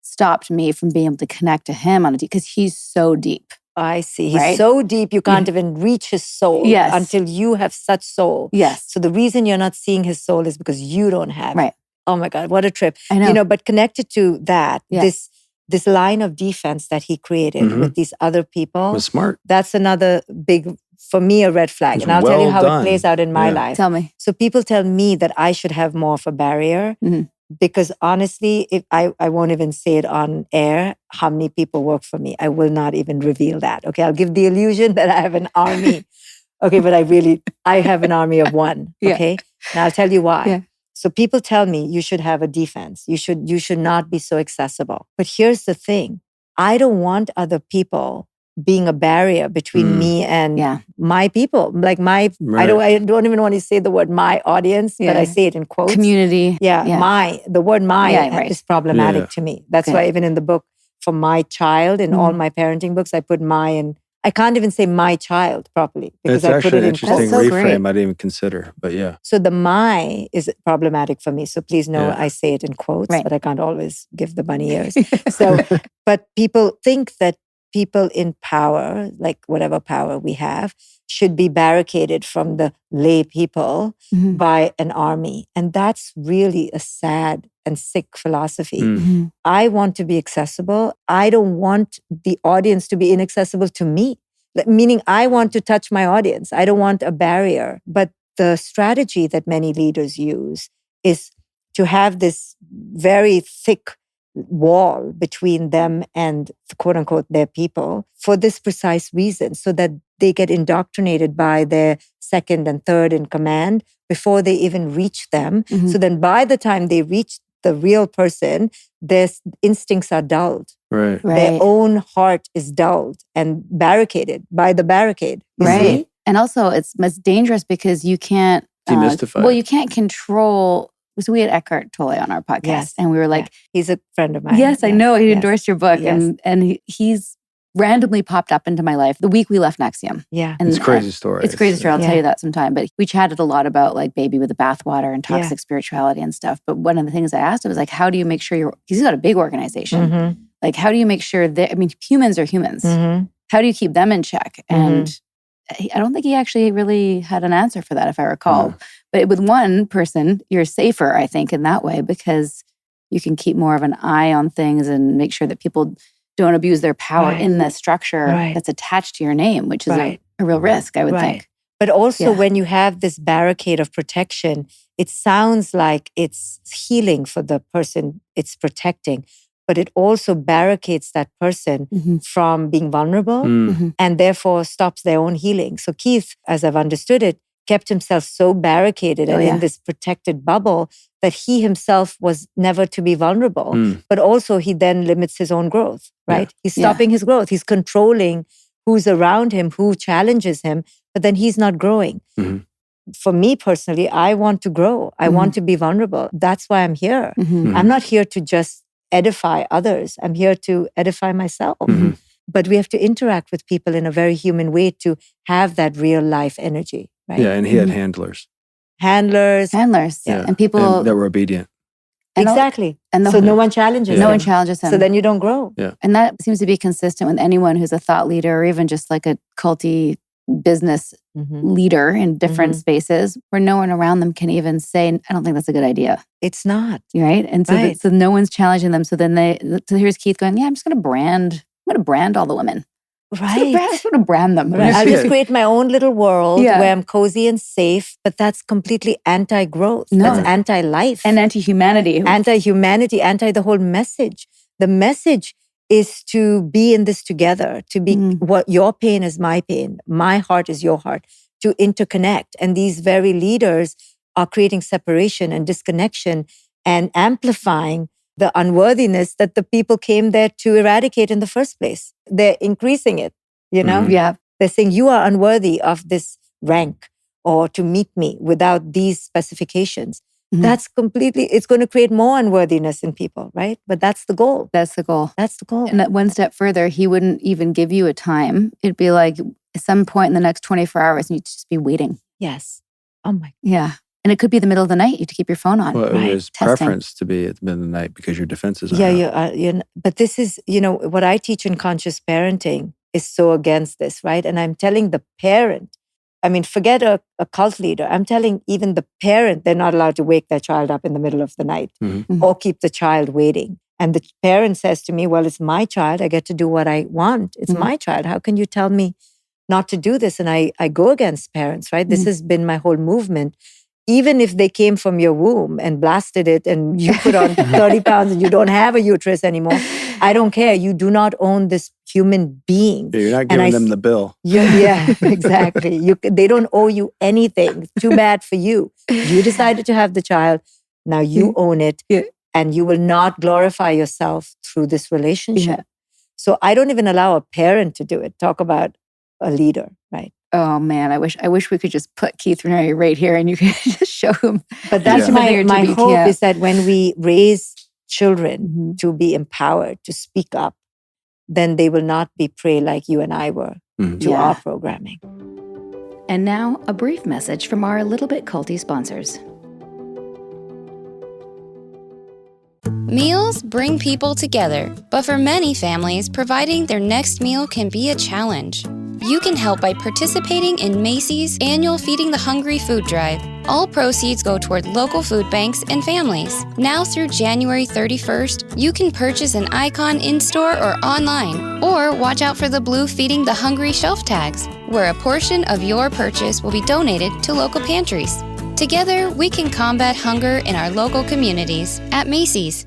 stopped me from being able to connect to him on a deep, because he's so deep. I see. He's so deep, you can't even reach his soul until you have such soul. Yes. So the reason you're not seeing his soul is because you don't have it. Oh my God, what a trip. I know. But connected to that, this line of defense that he created with these other people. It was smart. That's another big, for me, a red flag. And I'll tell you how it plays out in my life. Tell me. So people tell me that I should have more of a barrier. Because honestly, if I won't even say it on air, how many people work for me. I will not even reveal that. Okay, I'll give the illusion that I have an army. Okay, but I have an army of one. Okay, now I'll tell you why. Yeah. So people tell me you should have a defense. You should not be so accessible. But here's the thing. I don't want other people being a barrier between me and my people. Like I don't even want to say the word my audience, but I say it in quotes. Community. The word my is problematic to me. That's why even in the book, for my child in all my parenting books. I put my and I can't even say my child properly because It's I put actually it an in interesting quotes. so reframe great. I didn't even consider, but yeah. So the my is problematic for me. So please know Yeah. I say it in quotes, Right. but I can't always give the bunny ears. So, but people think that people in power, like whatever power we have, should be barricaded from the lay people Mhm. by an army. And that's really a sad and sick philosophy. Mm. Mhm. I want to be accessible. I don't want the audience to be inaccessible to me. Meaning, I want to touch my audience. I don't want a barrier. But the strategy that many leaders use is to have this very thick wall between them and quote unquote their people for this precise reason, so that they get indoctrinated by their second and third in command before they even reach them. Mhm. So then by the time they reach the real person, their instincts are dulled. Right. Their Right. own heart is dulled and barricaded by the barricade. You Right. see? And also it's dangerous because you can't Demystify well, it. you can't control. So we had Eckhart Tolle on our podcast Yes. and we were like, He's a friend of mine. yes, I know he yes, endorsed your book Yes. and he's randomly popped up into my life the week we left Nexium. Yeah. And It's a crazy story. It's a crazy story. I'll Yeah. tell you that sometime. But we chatted a lot about like baby with the bathwater and toxic spirituality and stuff. But one of the things I asked him was like, how do you make sure he's got a big organization. Mm-hmm. Like, how do you make sure that, I mean, humans are humans. Mm-hmm. How do you keep them in check? And I don't think he actually really had an answer for that, if I recall. But with one person, you're safer, I think, in that way, because you can keep more of an eye on things and make sure that people don't abuse their power Right. in the structure Right. that's attached to your name, which is Right. a real risk, I would Right. think. But also, Yeah. when you have this barricade of protection, it sounds like it's healing for the person it's protecting, but it also barricades that person Mhm. from being vulnerable Mm. and therefore stops their own healing. So Keith, as I've understood it, kept himself so barricaded and yeah. in this protected bubble that he himself was never to be vulnerable. Mm. But also he then limits his own growth, right? Yeah. He's stopping his growth. He's controlling who's around him, who challenges him, but then he's not growing. Mhm. For me personally, I want to grow. I want to be vulnerable. That's why I'm here. Mhm. I'm not here to just edify others. I'm here to edify myself. Mhm. But we have to interact with people in a very human way to have that real life energy, right? Yeah, and he had handlers. Handlers. Handlers. Yeah. And people. And that were obedient. and all- Exactly. And the So no one challenges Yeah. no them. one challenges him. So then you don't grow. And that seems to be consistent with anyone who's a thought leader or even just like a culty business Mhm. leader in different Mhm. spaces where no one around them can even say, I don't think that's a good idea. It's not. Right. And so, Right. so no one's challenging them. So then so here's Keith going, yeah, I'm just going to brand all the women. I'm just going to brand them. Right. I'll see just it. create my own little world Yeah. where I'm cozy and safe, but that's completely anti-growth. No. That's anti-life. And anti-humanity. Anti-humanity, anti the whole message. The message is to be in this together, to be what your pain is my pain, my heart is your heart, to interconnect. And these very leaders are creating separation and disconnection and amplifying the unworthiness that the people came there to eradicate in the first place. They're increasing it, you know? Mhm. Yeah. They're saying you are unworthy of this rank or to meet me without these specifications. Mhm. That's it's going to create more unworthiness in people, right? But that's the goal. That's the goal. That's the goal. And that one step further, he wouldn't even give you a time. It'd be like at some point in the next 24 hours, and you'd just be waiting. Yes. Oh my. Yeah. And it could be the middle of the night. You have to keep your phone on. Well, it Right. was Testing. preference to be at the middle of the night because your defenses are Yeah, but this is, what I teach in conscious parenting is so against this, right? And I'm telling the parent, I mean, forget a cult leader. I'm telling even the parent, they're not allowed to wake their child up in the middle of the night Mhm. or keep the child waiting. And the parent says to me, well, it's my child. I get to do what I want. It's my child. How can you tell me not to do this? And I go against parents, right? This has been my whole movement. Even if they came from your womb and blasted it and you put on 30 pounds and you don't have a uterus anymore, I don't care. You do not own this human being. Yeah, you're not And giving I them the bill. Yeah, exactly. They don't owe you anything. Too bad for you. You decided to have the child. Now you own it. Yeah. And you will not glorify yourself through this relationship. Yeah. So I don't even allow a parent to do it. Talk about a leader, right? Oh man, I wish we could just put Keith Raniere right here and you could just show him. But that's Yeah. my hope Yeah. is that when we raise children Mhm. to be empowered, to speak up, then they will not be prey like you and I were to our programming. And now, a brief message from our Little Bit Culty sponsors. Meals bring people together, but for many families, providing their next meal can be a challenge. You can help by participating in Macy's annual Feeding the Hungry food drive. All proceeds go toward local food banks and families. Now through January 31st, you can purchase an icon in-store or online, or watch out for the blue Feeding the Hungry shelf tags, where a portion of your purchase will be donated to local pantries. Together, we can combat hunger in our local communities at Macy's.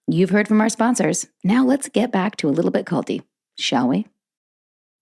You've heard from our sponsors. Now let's get back to a Little Bit Culty, shall we?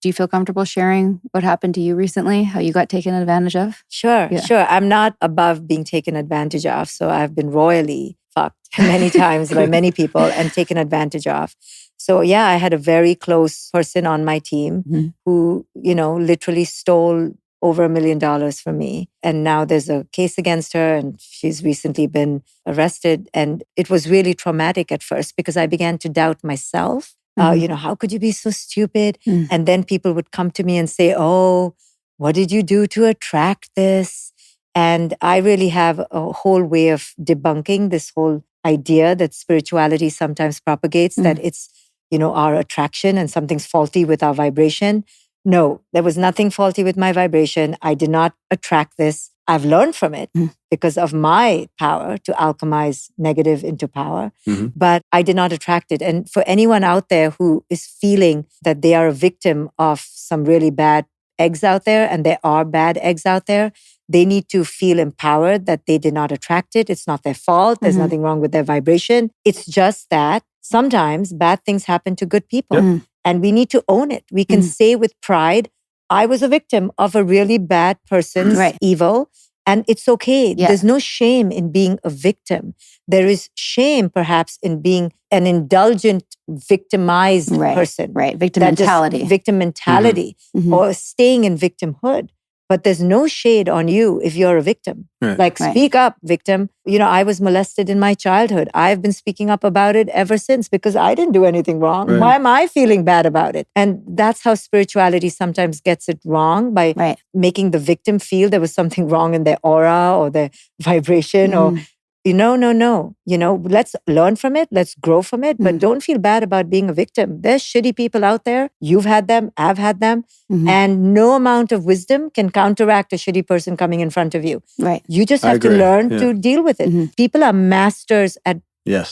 Do you feel comfortable sharing what happened to you recently, how you got taken advantage of? Sure. I'm not above being taken advantage of. So I've been royally fucked many times by many people and taken advantage of. So yeah, I had a very close person on my team who, literally stole over $1 million from me. And now there's a case against her and she's recently been arrested. And it was really traumatic at first because I began to doubt myself. How could you be so stupid? And then people would come to me and say, oh, what did you do to attract this? And I really have a whole way of debunking this whole idea that spirituality sometimes propagates, that it's, our attraction and something's faulty with our vibration. No, there was nothing faulty with my vibration. I did not attract this. I've learned from it because of my power to alchemize negative into power, but I did not attract it. And for anyone out there who is feeling that they are a victim of some really bad eggs out there, and there are bad eggs out there, they need to feel empowered that they did not attract it. It's not their fault. There's nothing wrong with their vibration. It's just that sometimes bad things happen to good people. And we need to own it. We can say with pride, I was a victim of a really bad person's evil. And it's okay. There's no shame in being a victim. There is shame perhaps in being an indulgent, victimized person. Right. Victim mentality. Victim mentality or staying in victimhood. But there's no shade on you if you're a victim. Speak up, victim. I was molested in my childhood. I've been speaking up about it ever since because I didn't do anything wrong. Why am I feeling bad about it? And that's how spirituality sometimes gets it wrong, by making the victim feel there was something wrong in their aura or their vibration or no. Let's learn from it. Let's grow from it. But don't feel bad about being a victim. There's shitty people out there. You've had them. I've had them. And no amount of wisdom can counteract a shitty person coming in front of you. You just have to learn to deal with it. People are masters at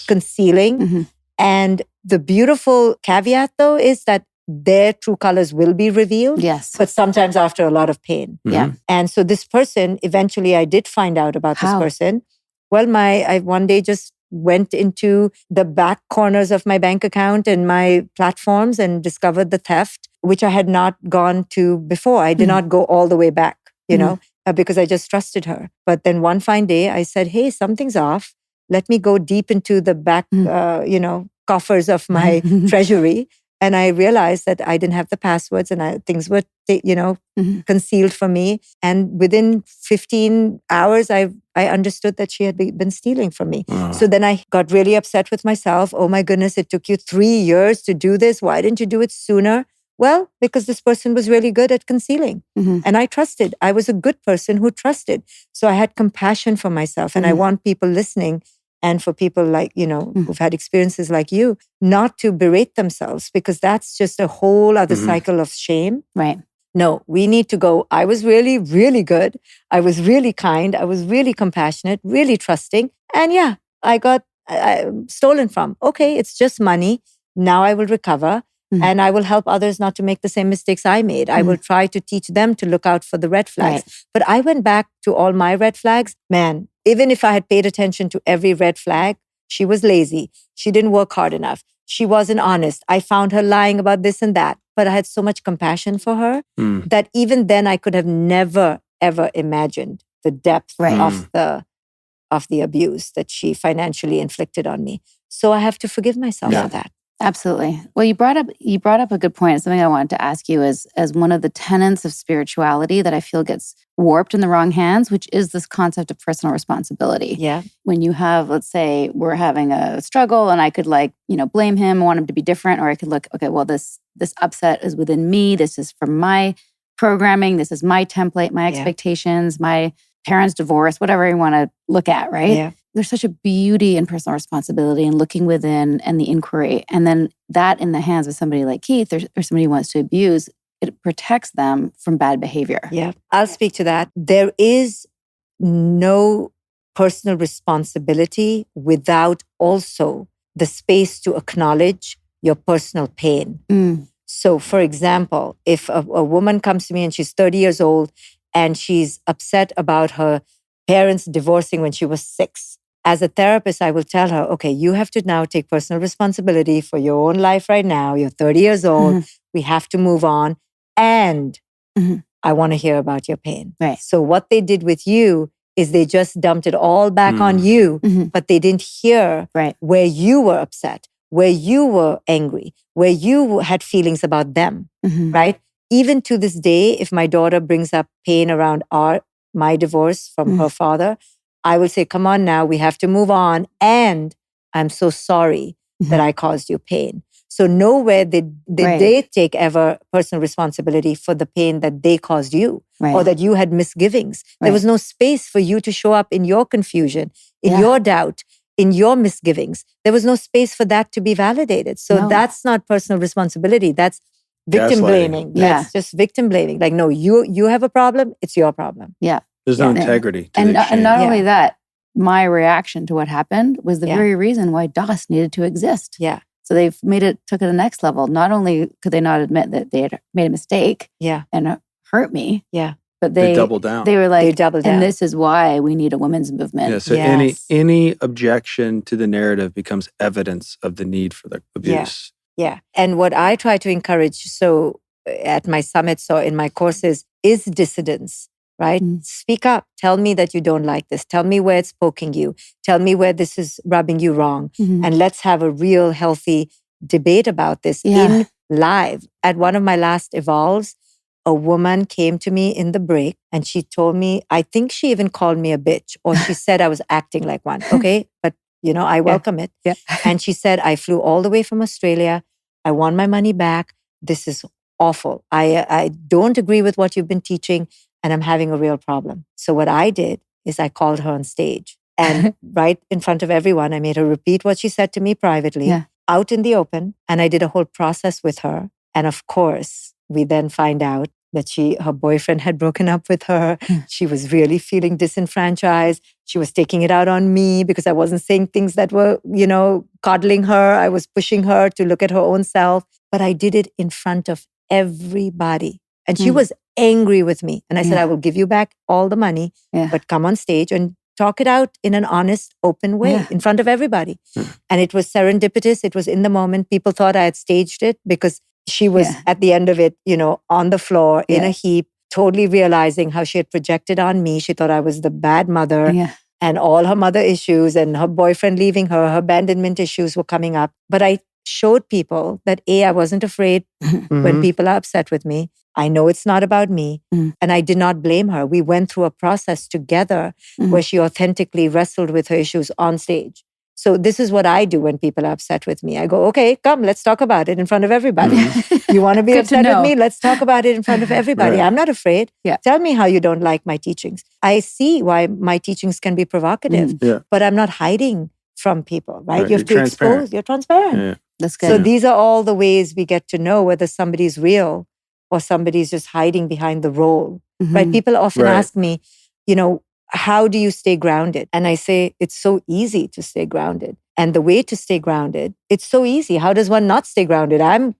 concealing. And the beautiful caveat, though, is that their true colors will be revealed. But sometimes after a lot of pain. And so this person, eventually I did find out about this person. Well, I one day just went into the back corners of my bank account and my platforms and discovered the theft, which I had not gone to before. I did not go all the way back, because I just trusted her. But then one fine day I said, hey, something's off. Let me go deep into the back, coffers of my treasury. And I realized that I didn't have the passwords and things were, concealed from me. And within 15 hours, I understood that she had been stealing from me. So then I got really upset with myself. Oh my goodness, it took you 3 years to do this. Why didn't you do it sooner? Well, because this person was really good at concealing. And I trusted. I was a good person who trusted. So I had compassion for myself. And I want people listening, and for people like, who've had experiences like you, not to berate themselves, because that's just a whole other cycle of shame. No, we need to go, I was really, really good. I was really kind. I was really compassionate, really trusting. And yeah, I got stolen from. Okay, it's just money. Now I will recover. And I will help others not to make the same mistakes I made. I will try to teach them to look out for the red flags. But I went back to all my red flags. Man, even if I had paid attention to every red flag, she was lazy. She didn't work hard enough. She wasn't honest. I found her lying about this and that. But I had so much compassion for her that even then I could have never, ever imagined the depth of the abuse that she financially inflicted on me. So I have to forgive myself for that. Absolutely. Well, you brought up a good point. Something I wanted to ask you is as one of the tenets of spirituality that I feel gets warped in the wrong hands, which is this concept of personal responsibility. Yeah. When you have, let's say, we're having a struggle, and I could blame him, want him to be different, or I could look, okay, well, this upset is within me. This is from my programming. This is my template, my expectations, my parents' divorce, whatever you want to look at, right? Yeah. There's such a beauty in personal responsibility and looking within and the inquiry. And then that in the hands of somebody like Keith or somebody who wants to abuse, it protects them from bad behavior. Yeah, I'll speak to that. There is no personal responsibility without also the space to acknowledge your personal pain. So, for example, if a woman comes to me and she's 30 years old and she's upset about her parents divorcing when she was 6, as a therapist, I will tell her, okay, you have to now take personal responsibility for your own life right now. You're 30 years old. We have to move on. And I want to hear about your pain. Right. So what they did with you is they just dumped it all back on you, but they didn't hear where you were upset, where you were angry, where you had feelings about them, right? Even to this day, if my daughter brings up pain around my divorce from her father, I will say, come on now, we have to move on. And I'm so sorry that I caused you pain. So nowhere did they take ever personal responsibility for the pain that they caused you or that you had misgivings. There was no space for you to show up in your confusion, in your doubt, in your misgivings. There was no space for that to be validated. So that's not personal responsibility. That's victim blaming. That's just victim blaming. Like, no, you have a problem. It's your problem. Yeah. There's no integrity to and the exchange. And not only that, my reaction to what happened was the very reason why DOS needed to exist. Yeah. So took it to the next level. Not only could they not admit that they had made a mistake and hurt me, but they doubled down. They were like, they doubled down. And this is why we need a women's movement. Yeah, so any objection to the narrative becomes evidence of the need for the abuse. Yeah. And what I try to encourage, so at my summits or in my courses, is dissidence, right? Speak up. Tell me that you don't like this. Tell me where it's poking you. Tell me where this is rubbing you wrong. And let's have a real healthy debate about this in live. At one of my last Evolves, a woman came to me in the break and she told me, I think she even called me a bitch, or she said I was acting like one. Okay. But I welcome it. Yeah. And she said, I flew all the way from Australia. I want my money back. This is awful. I don't agree with what you've been teaching and I'm having a real problem. So what I did is I called her on stage and right in front of everyone, I made her repeat what she said to me privately out in the open. And I did a whole process with her. And of course, we then find out that her boyfriend had broken up with her. She was really feeling disenfranchised. She was taking it out on me because I wasn't saying things that were, coddling her. I was pushing her to look at her own self. But I did it in front of everybody. And she was angry with me. And I said, I will give you back all the money, but come on stage and talk it out in an honest, open way in front of everybody. And it was serendipitous. It was in the moment. People thought I had staged it because she was at the end of it, on the floor in a heap, totally realizing how she had projected on me. She thought I was the bad mother and all her mother issues and her boyfriend leaving her abandonment issues were coming up. But I showed people that I wasn't afraid when people are upset with me. I know it's not about me. And I did not blame her. We went through a process together where she authentically wrestled with her issues on stage. So this is what I do when people are upset with me. I go, okay, come, let's talk about it in front of everybody. You want to be upset with me? Let's talk about it in front of everybody. I'm not afraid. Tell me how you don't like my teachings. I see why my teachings can be provocative, but I'm not hiding from people, right? You have to expose. You're transparent. That's good. So these are all the ways we get to know whether somebody's real or somebody's just hiding behind the role, right? People often ask me, how do you stay grounded? And I say, it's so easy to stay grounded. And the way to stay grounded, it's so easy. How does one not stay grounded? I'm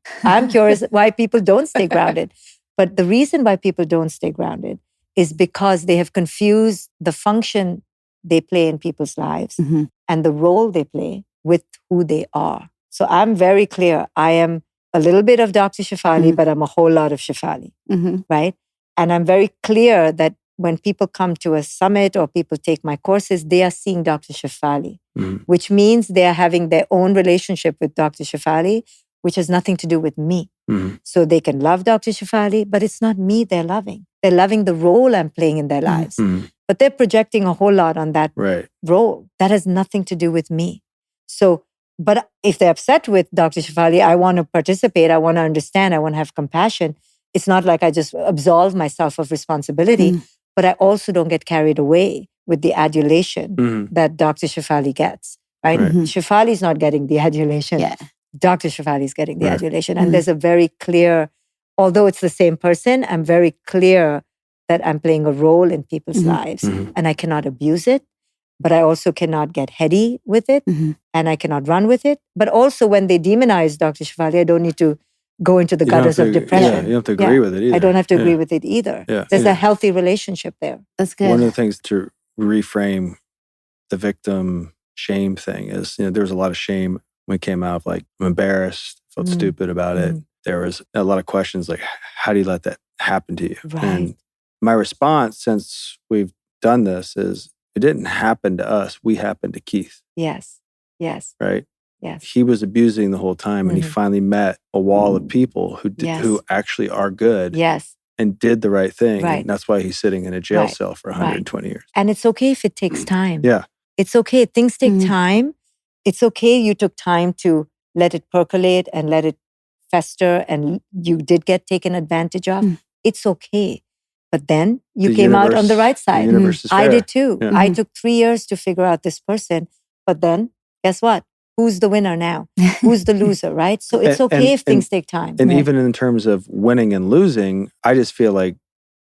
curious why people don't stay grounded. But the reason why people don't stay grounded is because they have confused the function they play in people's lives and the role they play with who they are. So I'm very clear. I am a little bit of Dr. Shefali, but I'm a whole lot of Shefali, right? And I'm very clear that when people come to a summit or people take my courses, they are seeing Dr. Shefali, Mhm. which means they are having their own relationship with Dr. Shefali, which has nothing to do with me. Mhm. So they can love Dr. Shefali, but it's not me they're loving. They're loving the role I'm playing in their lives. Mhm. But they're projecting a whole lot on that Right. role. That has nothing to do with me. So, but if they're upset with Dr. Shefali, I want to participate. I want to understand. I want to have compassion. It's not like I just absolve myself of responsibility, but I also don't get carried away with the adulation Mhm. that Dr. Shefali gets, right? Right. Shefali's not getting the adulation. Yeah. Dr. Shefali is getting the Right. adulation. And there's a very clear, although it's the same person, I'm very clear that I'm playing a role in people's lives Mhm. and I cannot abuse it, but I also cannot get heady with it and I cannot run with it. But also when they demonize Dr. Shefali, I don't need to go into the You don't gutters have of to- depression. Yeah, you don't have to agree with it either. I don't have to agree Yeah. with it either. Yeah. There's Yeah. a healthy relationship there. That's good. One of the things to reframe the victim shame thing is, there was a lot of shame when it came out of like, I'm embarrassed, felt stupid about it. There was a lot of questions like, how do you let that happen to you? Right. And my response since we've done this is it didn't happen to us. We happened to Keith, Yes. Yes. right? Yes. He was abusing the whole time and he finally met a wall of people who actually are good Yes. and did the right thing. Right. And that's why he's sitting in a jail Right. cell for 120 years. And it's okay if it takes time. Yeah. It's okay. Things take time. It's okay you took time to let it percolate and let it fester and you did get taken advantage of. It's okay. But then you The came out on the universe- right side. The universe is I fair. did too. Yeah. I took 3 years to figure out this person. But then guess what? Who's the winner now? Who's the loser, right? So it's okay if things take time. And even in terms of winning and losing, I just feel like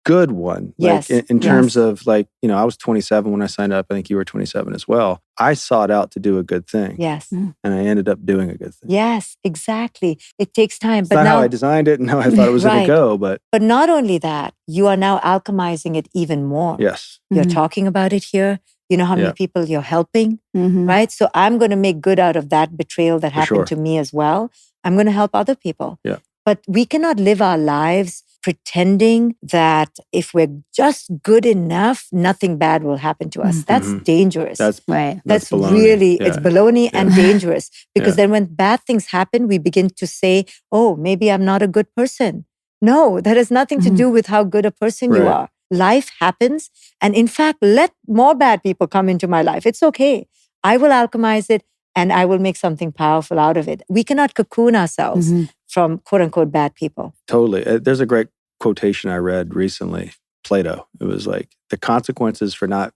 good one. Yes, Like in yes. terms of like, I was 27 when I signed up. I think you were 27 as well. I sought out to do a good thing. Yes. And I ended up doing a good thing. Yes, exactly. It takes time. It's But not now, how I designed it and how I thought it was going Right. to go, but but not only that, you are now alchemizing it even more. yes. You're talking about it here. You know how many Yeah. people you're helping, Mm-hmm. right? So I'm going to make good out of that betrayal that For happened sure. to me as well. I'm going to help other people. Yeah. But we cannot live our lives pretending that if we're just good enough, nothing bad will happen to us. That's dangerous. That's Right. That's baloney. really, Yeah. it's baloney and dangerous. Because Yeah. then when bad things happen, we begin to say, oh, maybe I'm not a good person. No, that has nothing to do with how good a person you Right. are. Life happens. And in fact, let more bad people come into my life. It's okay. I will alchemize it and I will make something powerful out of it. We cannot cocoon ourselves from quote unquote bad people. Totally. There's a great quotation I read recently, Plato. It was like, the consequences for not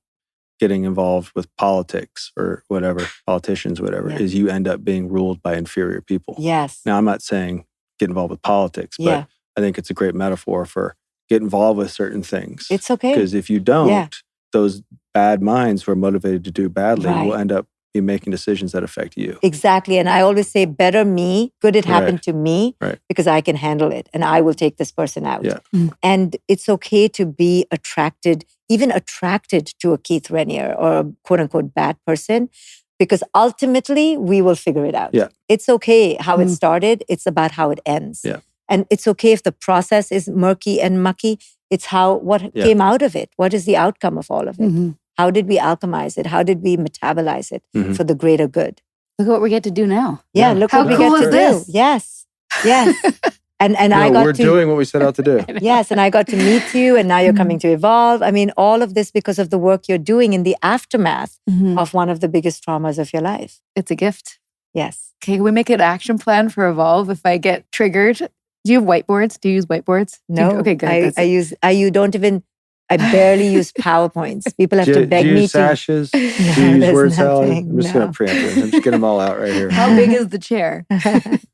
getting involved with politics or whatever, politicians, whatever, Yeah. is you end up being ruled by inferior people. Yes. Now, I'm not saying get involved with politics, but Yeah. I think it's a great metaphor for get involved with certain things. It's okay. Because if you don't, Yeah. those bad minds who are motivated to do badly will Right. end up be making decisions that affect you. Exactly. And I always say, better me, good it happened Right. to me Right. because I can handle it and I will take this person out. Yeah. And it's okay to be attracted, even attracted to a Keith Renier or a quote unquote bad person, because ultimately we will figure it out. Yeah. It's okay how it started. It's about how it ends. Yeah. And it's okay if the process is murky and mucky. It's what Yeah. came out of it. What is the outcome of all of it? Mm-hmm. How did we alchemize it? How did we metabolize it Mhm. for the greater good? Look at what we get to do now. Yeah, Yeah. look How what we cool get is to this? do. Yes, yes. And I got we're to doing what we set out to do. yes, and I got to meet you, and now you're coming to Evolve. I mean, all of this because of the work you're doing in the aftermath of one of the biggest traumas of your life. It's a gift. Yes. Okay, can we make an action plan for Evolve if I get triggered? Do you have whiteboards? Do you use whiteboards? No. Okay, good. I barely use PowerPoints. People have Do to you beg me use to. sashes? Do No, you use there's word salad? nothing, I'm just no. going to preempt it. I'm just getting them all out right here. How big is the chair?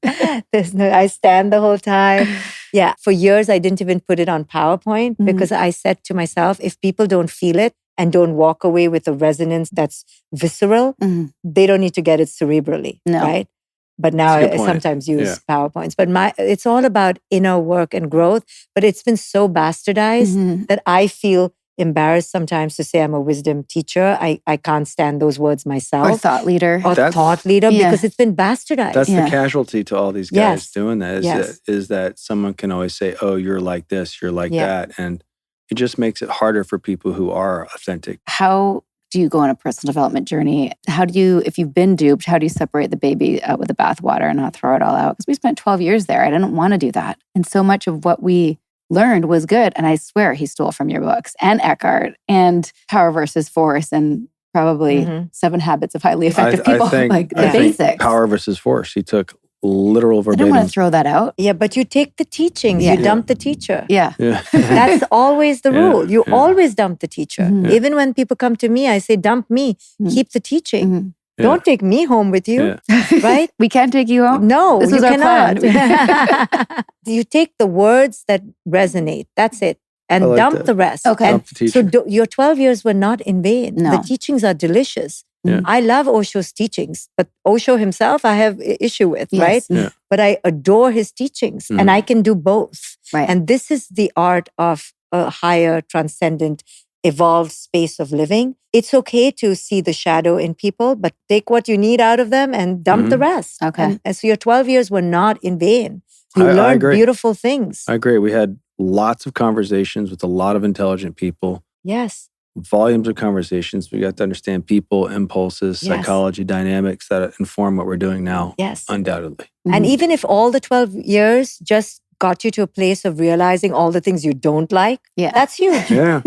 I stand the whole time. Yeah. For years, I didn't even put it on PowerPoint because I said to myself, if people don't feel it and don't walk away with a resonance that's visceral, they don't need to get it cerebrally. No. Right. But now That's a good I point. sometimes use Yeah. PowerPoints. But it's all about inner work and growth. But it's been so bastardized that I feel embarrassed sometimes to say I'm a wisdom teacher. I can't stand those words myself. Or thought leader. Or That's- thought leader Yeah. because it's been bastardized. That's Yeah. the casualty to all these guys Yes. doing that Yes. is that someone can always say, oh, you're like this, you're like Yeah. that. And It just makes it harder for people who are authentic. How do you go on a personal development journey? How do you, if you've been duped, how do you separate the baby out with the bathwater and not throw it all out? Because we spent 12 years there. I didn't want to do that. And so much of what we learned was good. And I swear he stole from your books and Eckhart and Power versus Force and probably 7 Habits of Highly Effective People. I The basics. Power versus Force. He took literal I verbatim. don't want to throw that out. Yeah, but you take the teachings, you dump the teacher. Yeah. That's always the rule. You always dump the teacher. Mhm. Even when people come to me, I say, dump me, keep the teaching. Mhm. Don't take me home with you, right? We can't take you home? No, This you was our cannot. plan. You take the words that resonate. That's it. And I like dump that. the rest. Okay. And Dump the teacher. so your 12 years were not in vain. No. The teachings are delicious. Yeah. I love Osho's teachings, but Osho himself, I have issue with, Yes. right? Yeah. But I adore his teachings Mhm. and I can do both. Right. And this is the art of a higher, transcendent, evolved space of living. It's okay to see the shadow in people, but take what you need out of them and dump the rest. Okay. And so your 12 years were not in vain. You I learned agree. beautiful things. I agree. We had lots of conversations with a lot of intelligent people, Yes. volumes of conversations. We got to understand people, impulses, Yes. psychology, dynamics that inform what we're doing now, Yes. undoubtedly. And Mhm. even if all the 12 years just got you to a place of realizing all the things you don't like, Yeah. that's huge. Yeah.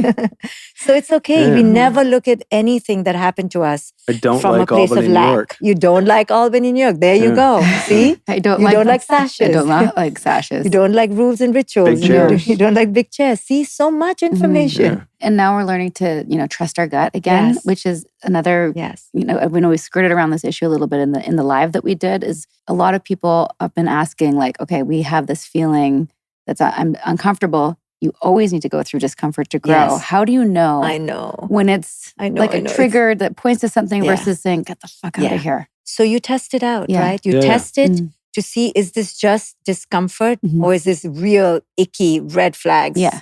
So it's okay. Yeah. We never look at anything that happened to us I don't from like a place Albany, of New lack. York. You don't like Albany, New York. There you Yeah. go. See? I don't You like don't like sashes. I don't like sashes. You don't like rules and rituals. Big You don't- chairs. You don't like big chairs. See, so much information. Yeah. And now we're learning to, trust our gut again, Yes. which is another, Yes. we know we skirted around this issue a little bit in the live that we did. Is a lot of people have been asking, like, okay, we have this feeling that's I'm uncomfortable. You always need to go through discomfort to grow. Yes. How do you know I know. when it's I know, like I a know. trigger that points to something Yeah. versus saying, get the fuck out Yeah. of here? So you test it out, Yeah. right? You Yeah. test it Mhm. to see, is this just discomfort Mhm. or is this real icky red flags? Yeah.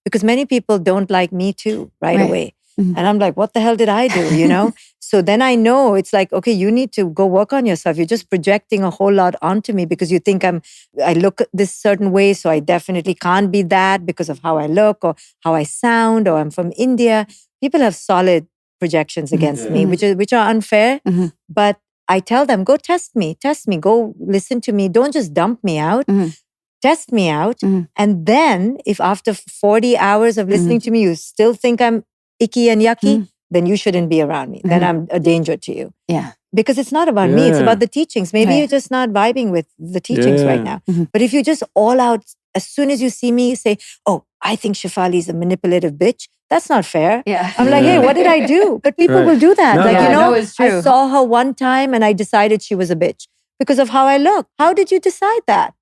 Because many people don't like me too right Right. away. Mhm. And I'm like, what the hell did I do? So then I know it's like, okay, you need to go work on yourself. You're just projecting a whole lot onto me because you think I look this certain way. So I definitely can't be that because of how I look or how I sound or I'm from India. People have solid projections against me, Mhm. which are unfair. Mhm. But I tell them, go test me, go listen to me. Don't just dump me out. Mhm. Test me out. Mhm. And then if after 40 hours of listening to me, you still think I'm icky and yucky, then you shouldn't be around me. Then I'm a danger to you. Yeah. Because it's not about me, it's Yeah. about the teachings. Maybe Right. you're just not vibing with the teachings Yeah. right now. Mhm. But if you just all out, as soon as you see me, say, oh, I think Shefali is a manipulative bitch. That's not fair. Yeah. I'm like, hey, what did I do? But people Right. will do that. No, like, no. No, it's I true. saw her one time and I decided she was a bitch because of how I look. How did you decide that?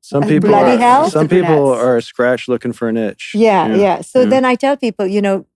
Some And people bloody are, hell. Some people Brunettes. are a scratch looking for an itch. Yeah. So Yeah. then I tell people,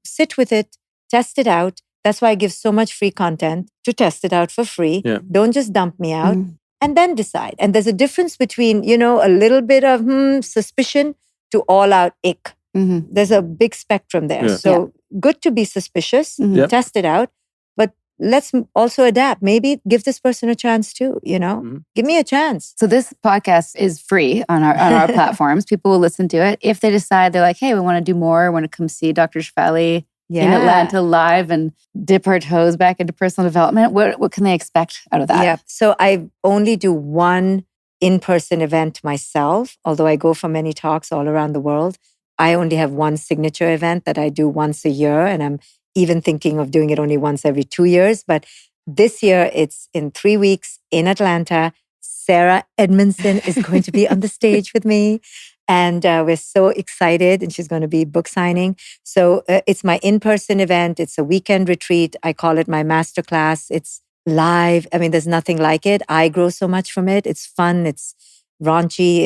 sit with it, test it out. That's why I give so much free content to test it out for free. Yeah. Don't just dump me out Mhm. and then decide. And there's a difference between, a little bit of suspicion to all out ick. Mhm. There's a big spectrum there. Yeah. So good to be suspicious, Mhm. Yep. test it out, but let's also adapt. Maybe give this person a chance too, Mhm. Give me a chance. So this podcast is free on our platforms. People will listen to it. If they decide they're like, hey, we want to do more, want to come see Dr. Shefali in Atlanta live and dip our toes back into personal development, what can they expect out of that? Yeah. So I only do one in-person event myself, although I go for many talks all around the world. I only have one signature event that I do once a year, and I'm even thinking of doing it only once every 2 years. But this year, it's in 3 weeks in Atlanta. Sarah Edmondson is going to be on the stage with me. And we're so excited. And she's going to be book signing. So it's my in-person event. It's a weekend retreat. I call it my masterclass. It's live. I mean, there's nothing like it. I grow so much from it. It's fun. It's raunchy.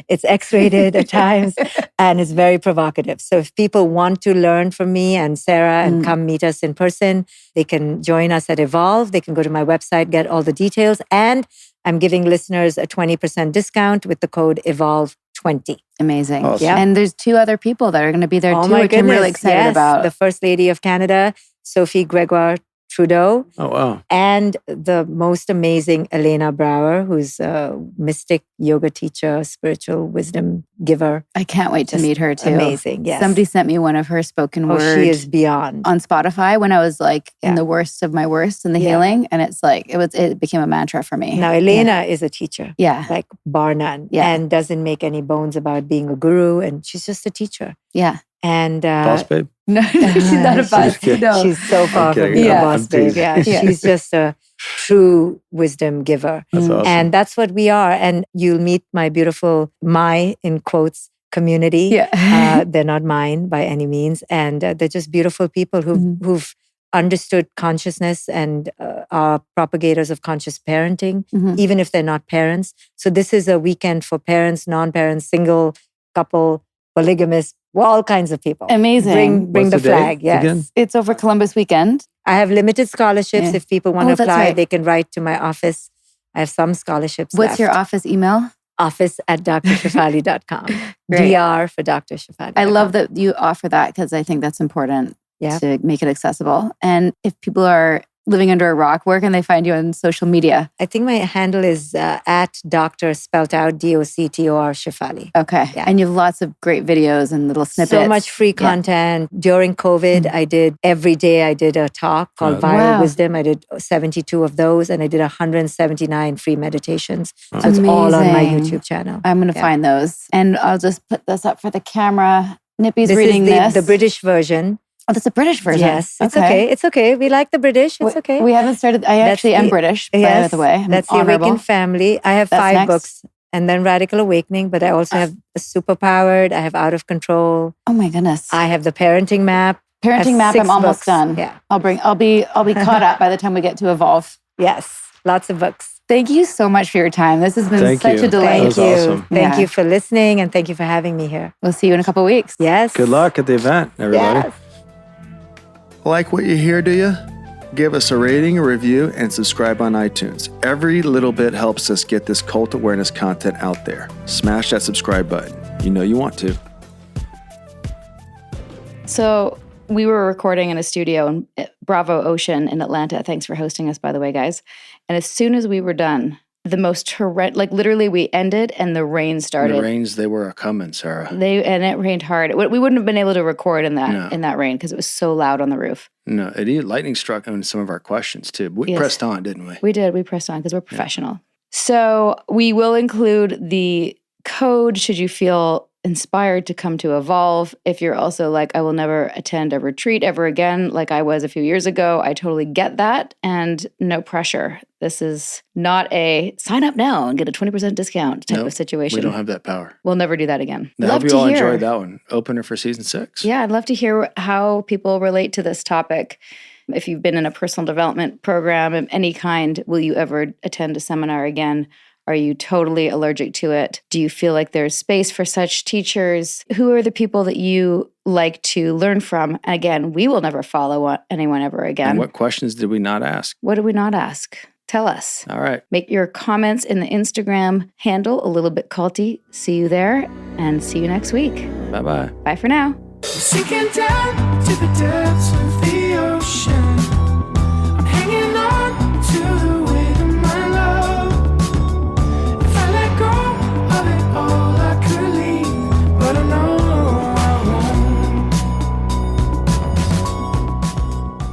It's X-rated at times, and it's very provocative. So if people want to learn from me and Sarah and come meet us in person, they can join us at Evolve. They can go to my website, get all the details, and I'm giving listeners a 20% discount with the code EVOLVE20. Amazing. Awesome. Yeah. And there's 2 other people that are going to be there too, which I'm really excited Yes. about. The First Lady of Canada, Sophie Gregoire Trudeau. Oh, wow. And the most amazing Elena Brower, who's a mystic yoga teacher, spiritual wisdom giver. I can't wait to Just meet her too. Amazing, yes. Somebody sent me one of her spoken words. She is beyond. On Spotify when I was like in the worst of my worst in the healing. And it's like, it became a mantra for me. Now, Elena is a teacher. Yeah. Like bar none. Yeah. And doesn't make any bones about being a guru. And she's just a teacher. Yeah. And Boss babe? No, she's not a boss. No. She's so far from being a boss babe. Yeah. She's just a true wisdom giver. That's awesome. And that's what we are. And you'll meet my beautiful, in quotes, community. Yeah. They're not mine by any means. And they're just beautiful people who've understood consciousness and are propagators of conscious parenting, even if they're not parents. So this is a weekend for parents, non-parents, single, couple, polygamous, all kinds of people. Amazing. Bring the flag. Yes. Again? It's over Columbus weekend. I have limited scholarships. If people want to that's apply, right. they can write to my office. I have some scholarships What's left. your office email? office@drshefali.com. Great. DR for Dr. Shefali. I love that you offer that because I think that's important to make it accessible. And if people are living under a rock, where can they find you on social media? I think my handle is at Dr. spelt out DOCTOR Shefali. Okay. Yeah. And you have lots of great videos and little snippets. So much free content. During COVID, I did a talk called Viral Wisdom. I did 72 of those and I did 179 free meditations. So it's all on my YouTube channel. I'm going to find those. And I'll just put this up for the camera. Nippy's This reading is the British version. Oh, that's a British version. Yes, it's okay. It's okay. We like the British. It's okay. We haven't started. I actually am British, by the way. That's the Awakened Family. I have 5 books and then Radical Awakening, but I also have Superpowered. I have Out of Control. Oh my goodness. I have the Parenting Map. Parenting Map, I'm almost done. Yeah. I'll be caught up by the time we get to Evolve. Yes. Lots of books. Thank you so much for your time. This has been such a delight. Thank you. Awesome. Thank you for listening and thank you for having me here. We'll see you in a couple of weeks. Yes. Good luck at the event, everybody. Yes. Like what you hear, do you? Give us a rating, a review, and subscribe on iTunes. Every little bit helps us get this cult awareness content out there. Smash that subscribe button. You know you want to. So we were recording in a studio in Bravo Ocean in Atlanta. Thanks for hosting us, by the way, guys. And as soon as we were done, the most horrendous, like literally we ended and the rain started. The rains, they were coming, Sarah. And it rained hard. We wouldn't have been able to record in that rain because it was so loud on the roof. No, lightning struck on some of our questions too. We pressed on, didn't we? We did. We pressed on because we're professional. Yeah. So we will include the code should you feel inspired to come to Evolve. If you're also like, I will never attend a retreat ever again, like I was a few years ago, I totally get that. And no pressure. This is not a sign up now and get a 20% discount type of situation. We don't have that power. We'll never do that again. I hope you all enjoyed that one. Opener for season 6. Yeah, I'd love to hear how people relate to this topic. If you've been in a personal development program of any kind, will you ever attend a seminar again? Are you totally allergic to it? Do you feel like there's space for such teachers? Who are the people that you like to learn from? And again, we will never follow anyone ever again. And what questions did we not ask? What did we not ask? Tell us. All right. Make your comments in the Instagram handle a little bit culty. See you there and see you next week. Bye-bye. Bye for now. Sinking down to the depths of the ocean. I'm hanging on to the weight of my love. If I let go of it all, I could leave, but I know I won't.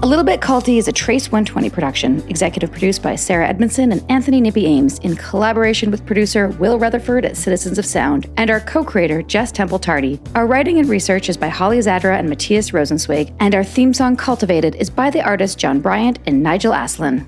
A Little Bit Culty is a Trace 120 production, executive produced by Sarah Edmondson and Anthony Nippy Ames in collaboration with producer Will Rutherford at Citizens of Sound and our co-creator Jess Temple Tardy. Our writing and research is by Holly Zadra and Matthias Rosenzweig, and our theme song Cultivated is by the artists John Bryant and Nigel Aslan.